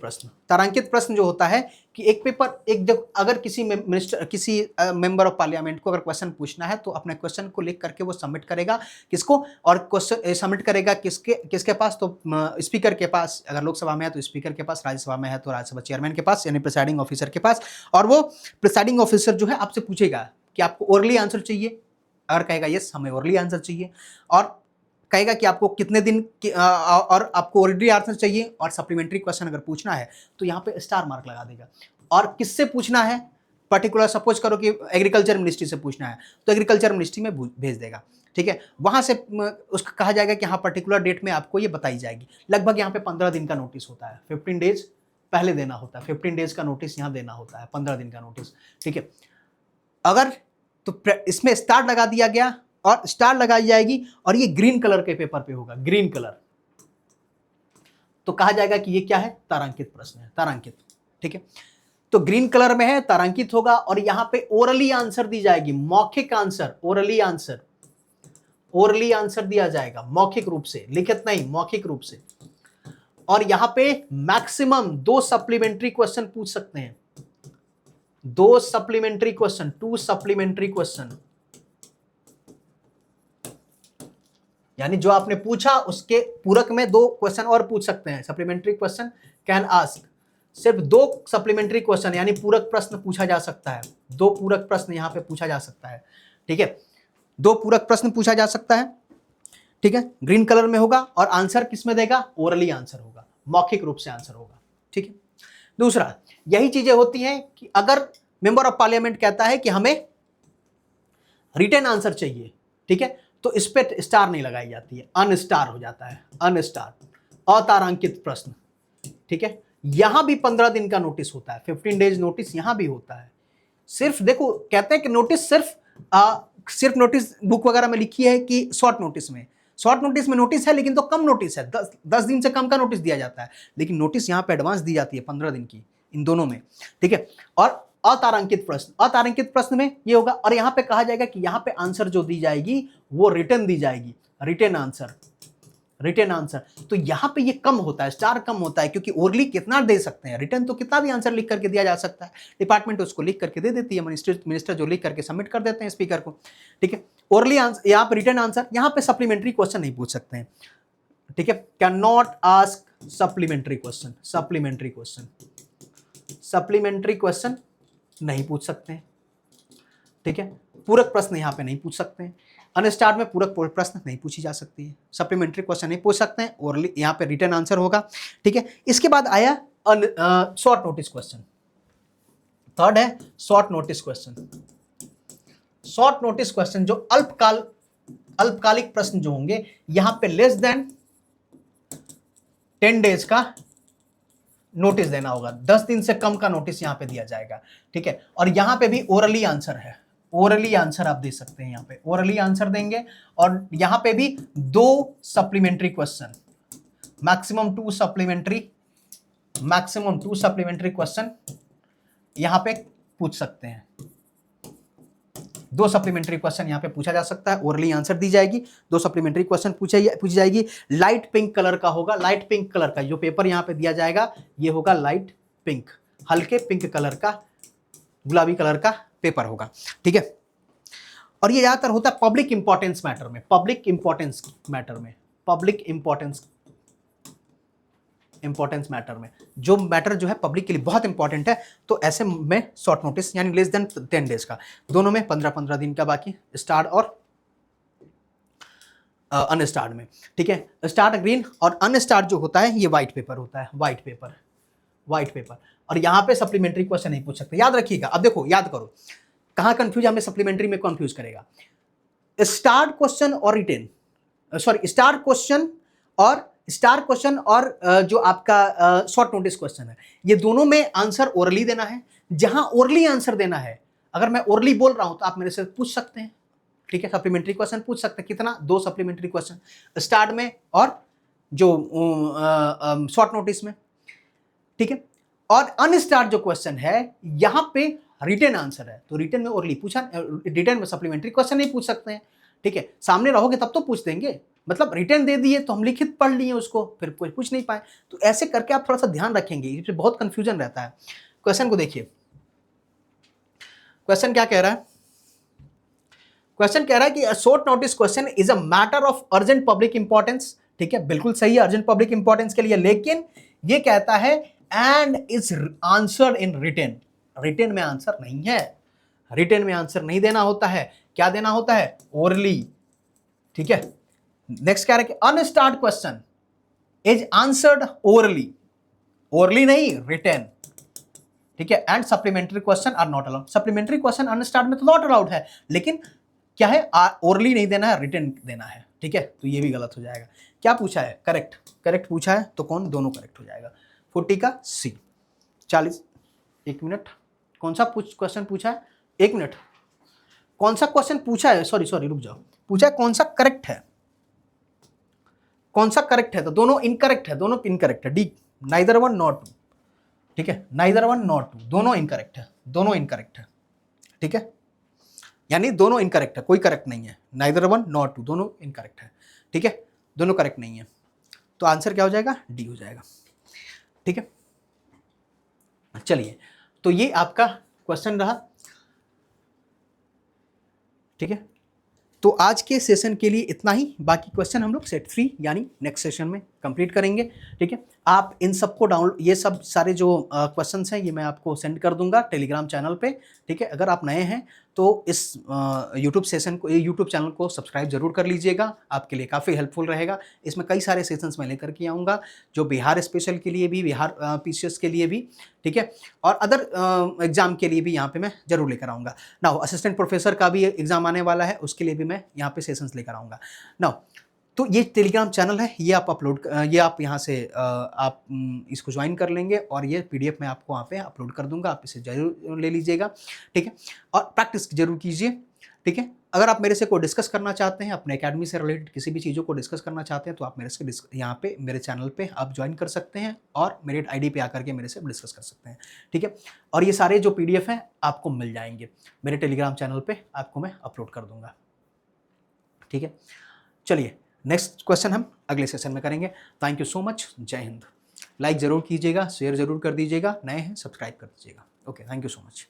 प्रश्न जो होता है कि एक पेपर, एक जब अगर किसी मेंबर ऑफ पार्लियामेंट को अगर क्वेश्चन पूछना है तो अपने क्वेश्चन को लिख करके वो सबमिट करेगा किसको, और क्वेश्चन सबमिट करेगा किसके पास, तो स्पीकर के पास, अगर लोकसभा में है तो स्पीकर के पास, राज्यसभा में है तो राज्यसभा चेयरमैन के पास, यानी प्रिसाइडिंग ऑफिसर के पास। और वो प्रिसाइडिंग ऑफिसर जो है आपसे पूछेगा कि आपको ओरली आंसर चाहिए, अगर कहेगा यस हमें ओरली आंसर चाहिए, और कहेगा कि आपको कितने दिन और आपको ओरली आंसर चाहिए, और सप्लीमेंट्री क्वेश्चन अगर पूछना है तो यहाँ पे स्टार मार्क लगा देगा। और किससे पूछना है, पर्टिकुलर सपोज करो कि एग्रीकल्चर मिनिस्ट्री से पूछना है तो एग्रीकल्चर मिनिस्ट्री में भेज देगा, ठीक है, वहां से उसका कहा जाएगा कि हाँ पर्टिकुलर डेट में आपको ये बताई जाएगी। लगभग यहाँ पे 15 दिन का नोटिस होता है, 15 डेज पहले देना होता है, 15 डेज का नोटिस यहाँ देना होता है, 15 दिन का नोटिस, ठीक है। अगर तो इसमें स्टार लगा दिया गया और स्टार लगाई जाएगी और ये ग्रीन कलर के पेपर पे होगा, ग्रीन कलर, तो कहा जाएगा कि ये क्या है, तारांकित प्रश्न है, तारांकित, ठीक है। तो ग्रीन कलर में है, तारांकित होगा। और यहां पे ओरली आंसर दी जाएगी, मौखिक answer, orally answer, orally answer दिया जाएगा मौखिक रूप से, लिखित नहीं, मौखिक रूप से। और यहां पे मैक्सिमम 2 सप्लीमेंट्री क्वेश्चन पूछ सकते हैं, 2 सप्लीमेंट्री क्वेश्चन, 2 सप्लीमेंट्री क्वेश्चन, यानी जो आपने पूछा उसके पूरक में 2 क्वेश्चन और पूछ सकते हैं। सप्लीमेंट्री क्वेश्चन कैन आस्क, सिर्फ 2 सप्लीमेंट्री क्वेश्चन यानी पूरक प्रश्न पूछा जा सकता है, 2 पूरक प्रश्न यहां पे पूछा जा सकता है, ठीक है। 2 पूरक प्रश्न पूछा जा सकता है, ठीक है, ग्रीन कलर में होगा। और आंसर किसमें देगा, ओरली आंसर होगा, मौखिक रूप से आंसर होगा, ठीक है। दूसरा, यही चीजें होती हैं कि अगर मेंबर ऑफ पार्लियामेंट कहता है कि हमें रिटन आंसर चाहिए, ठीक है, तो इस पे स्टार नहीं लगाई जाती है, अनस्टार हो जाता है, अनस्टार, अतारांकित प्रश्न, ठीक है। यहां भी 15 दिन का नोटिस होता है, 15 डेज नोटिस यहां भी होता है। सिर्फ देखो, कहते हैं कि नोटिस सिर्फ नोटिस बुक वगैरह में लिखी है कि शॉर्ट नोटिस में, शॉर्ट नोटिस में नोटिस है लेकिन तो कम नोटिस है, 10 दिन से कम का नोटिस दिया जाता है, लेकिन नोटिस यहां पे एडवांस दी जाती है 15 दिन की, इन दोनों में, ठीक है। और अतारांकित प्रश्न, अतारांकित प्रश्न में ये होगा। और यहां पे कहा जाएगा कि यहां पे आंसर जो दी जाएगी वो रिटर्न दी जाएगी, रिटर्न आंसर, रिटर्न आंसर। तो यहां पे ये कम होता है, स्टार कम होता है, क्योंकि ओरली कितना दे सकते हैं, रिटर्न तो कितना भी आंसर लिख करके दिया जा सकता है, डिपार्टमेंट उसको लिख करके दे देती है, मिनिस्टर जो लिख करके सबमिट कर देते हैं स्पीकर को, ठीक है। ओरली आंसर, यहाँ पे रिटर्न आंसर, यहाँ पे सप्लीमेंट्री क्वेश्चन नहीं पूछ सकते हैं, ठीक है। Can not ask supplementary question, supplementary question, supplementary question नहीं पूछ सकते हैं, ठीक है। पूरक प्रश्न यहां पे नहीं पूछ सकते हैं, अनस्टार्ड में पूरक प्रश्न नहीं पूछी जा सकती है, सप्लीमेंट्री क्वेश्चन नहीं पूछ सकते हैं, और यहां पे रिटर्न आंसर होगा, ठीक है। इसके बाद आया शॉर्ट नोटिस क्वेश्चन, थर्ड है short notice question. Short notice question जो अल्पकालिक प्रश्न जो होंगे, यहां पे लेस देन 10 डेज का नोटिस देना होगा, 10 दिन से कम का नोटिस यहां पे दिया जाएगा, ठीक है। और यहां पे भी ओरली आंसर है, ओरली आंसर आप दे सकते हैं, यहां पे ओरली आंसर देंगे। और यहां पे भी 2 supplementary question, maximum 2 supplementary question यहां पे पूछ सकते हैं, 2 सप्लीमेंट्री क्वेश्चन यहां पे पूछा जा सकता है, ओरली आंसर दी जाएगी, 2 सप्लीमेंट्री क्वेश्चन पूछी जाएगी। लाइट पिंक कलर का होगा, लाइट पिंक कलर का जो पेपर यहां पे दिया जाएगा ये होगा लाइट पिंक, हल्के पिंक कलर का, गुलाबी कलर का पेपर होगा, ठीक है। और ये ज्यादातर होता है पब्लिक इंपॉर्टेंस मैटर में, पब्लिक इंपॉर्टेंस मैटर में, पब्लिक इंपॉर्टेंस मैटर में, जो मैटर जो है पब्लिक के लिए बहुत इंपॉर्टेंट है, तो ऐसे में शॉर्ट नोटिस यानी लेस देन 10 डेज का, दोनों में 15-15 दिन का, बाकी स्टार्ड और अनस्टार्ड में, ठीक है। स्टार्ड ग्रीन और अनस्टार्ड जो होता है ये व्हाइट पेपर होता है, व्हाइट पेपर। और यहां पे सप्लीमेंट्री क्वेश्चन नहीं पूछ सकते, याद रखिएगा। अब देखो, याद करो कहां कंफ्यूज, हमें सप्लीमेंट्री में कंफ्यूज करेगा, स्टार क्वेश्चन और रिटेन, सॉरी स्टार क्वेश्चन और जो आपका शॉर्ट नोटिस क्वेश्चन है, ये दोनों में आंसर ओरली देना है। जहां ओरली आंसर देना है, अगर मैं ओरली बोल रहा हूं तो आप मेरे से पूछ सकते हैं, ठीक है, सप्लीमेंट्री क्वेश्चन पूछ सकते हैं, कितना, 2 सप्लीमेंट्री क्वेश्चन स्टार्ट में और जो शॉर्ट नोटिस में, ठीक है। और अनस्टार्ड जो क्वेश्चन है यहां पे रिटन आंसर है, तो रिटन में ओरली पूछा, रिटन में सप्लीमेंट्री क्वेश्चन नहीं पूछ सकते हैं, ठीक है। सामने रहोगे तब तो पूछ देंगे, मतलब रिटन दे दिए तो हम लिखित पढ़ लिए उसको, फिर कोई पूछ नहीं पाए, तो ऐसे करके आप थोड़ा सा ध्यान रखेंगे, इसमें बहुत कंफ्यूजन रहता है। क्वेश्चन को देखिए, क्वेश्चन क्या कह रहा है, क्वेश्चन कह रहा है कि short notice question is a matter of urgent public importance, ठीक है, बिल्कुल सही है, अर्जेंट पब्लिक इंपॉर्टेंस के लिए, लेकिन ये कहता है and is answered in written, written में आंसर नहीं है, रिटन में आंसर नहीं देना होता है, क्या देना होता है, ओरली, ठीक है। नेक्स्ट क्या है कि unstarred question is answered orally, orally नहीं रिटन, ठीक है। And supplementary question are not allowed, supplementary question unstarred में तो नॉट अलाउड है, लेकिन क्या है, ओरली नहीं देना है, रिटन देना है, ठीक है। तो ये भी गलत हो जाएगा। क्या पूछा है, करेक्ट पूछा है, तो कौन, दोनों करेक्ट हो जाएगा, 40 का सी। 40, 1 मिनट, कौन सा क्वेश्चन पूछा है, 1 मिनट, कौन सा क्वेश्चन पूछा है, सॉरी रुक जाओ, पूछा है कौन सा करेक्ट है, कौन सा करेक्ट है, तो दोनों इनकरेक्ट है, दोनों इनकरेक्ट है, D, neither one not two, ठीक है, नाइदर वन नॉट टू, दोनों इनकरेक्ट है, दोनों इनकरेक्ट है, ठीक है, यानी दोनों इनकरेक्ट है, कोई करेक्ट नहीं है, नाइदर वन नॉट टू, दोनों इनकरेक्ट है, ठीक है, दोनों करेक्ट नहीं है, तो आंसर क्या हो जाएगा, डी हो जाएगा, ठीक है। चलिए, तो ये आपका क्वेश्चन रहा, ठीक है, तो आज के सेशन के लिए इतना ही, बाकी क्वेश्चन हम लोग सेट 3 यानी नेक्स्ट सेशन में कंप्लीट करेंगे, ठीक है। आप इन सबको डाउनलोड, ये सब सारे जो क्वेश्चंस हैं ये मैं आपको सेंड कर दूंगा टेलीग्राम चैनल पे, ठीक है। अगर आप नए हैं तो इस यूट्यूब सेशन को, यूट्यूब चैनल को सब्सक्राइब जरूर कर लीजिएगा, आपके लिए काफ़ी हेल्पफुल रहेगा। इसमें कई सारे सेशंस मैं लेकर के आऊँगा, जो बिहार स्पेशल के लिए भी, बिहार पीसीएस के लिए भी, ठीक है, और अदर एग्जाम के लिए भी यहाँ पे मैं जरूर लेकर आऊँगा। नाउ असिस्टेंट प्रोफेसर का भी एग्जाम आने वाला है, उसके लिए भी मैं यहाँ पे सेशंस लेकर आऊँगा। नाउ तो ये टेलीग्राम चैनल है, ये आप ये आप यहाँ से आप इसको ज्वाइन कर लेंगे और ये पीडीएफ मैं आपको वहाँ पे अपलोड कर दूंगा, आप इसे जरूर ले लीजिएगा, ठीक है, और प्रैक्टिस जरूर कीजिए, ठीक है। अगर आप मेरे से कोई डिस्कस करना चाहते हैं, अपने एकेडमी से रिलेटेड किसी भी चीज़ों को डिस्कस करना चाहते हैं, तो आप मेरे से यहाँ पे मेरे चैनल पे आप ज्वाइन कर सकते हैं और मेरे आईडी पे आकर के मेरे से डिस्कस कर सकते हैं, ठीक है। और ये सारे जो पीडीएफ हैं आपको मिल जाएंगे मेरे टेलीग्राम चैनल पे, आपको मैं अपलोड कर दूंगा, ठीक है। चलिए, नेक्स्ट क्वेश्चन हम अगले सेशन में करेंगे। थैंक यू सो मच, जय हिंद। लाइक जरूर कीजिएगा, शेयर जरूर कर दीजिएगा, नए हैं सब्सक्राइब कर दीजिएगा। Okay, thank you so much.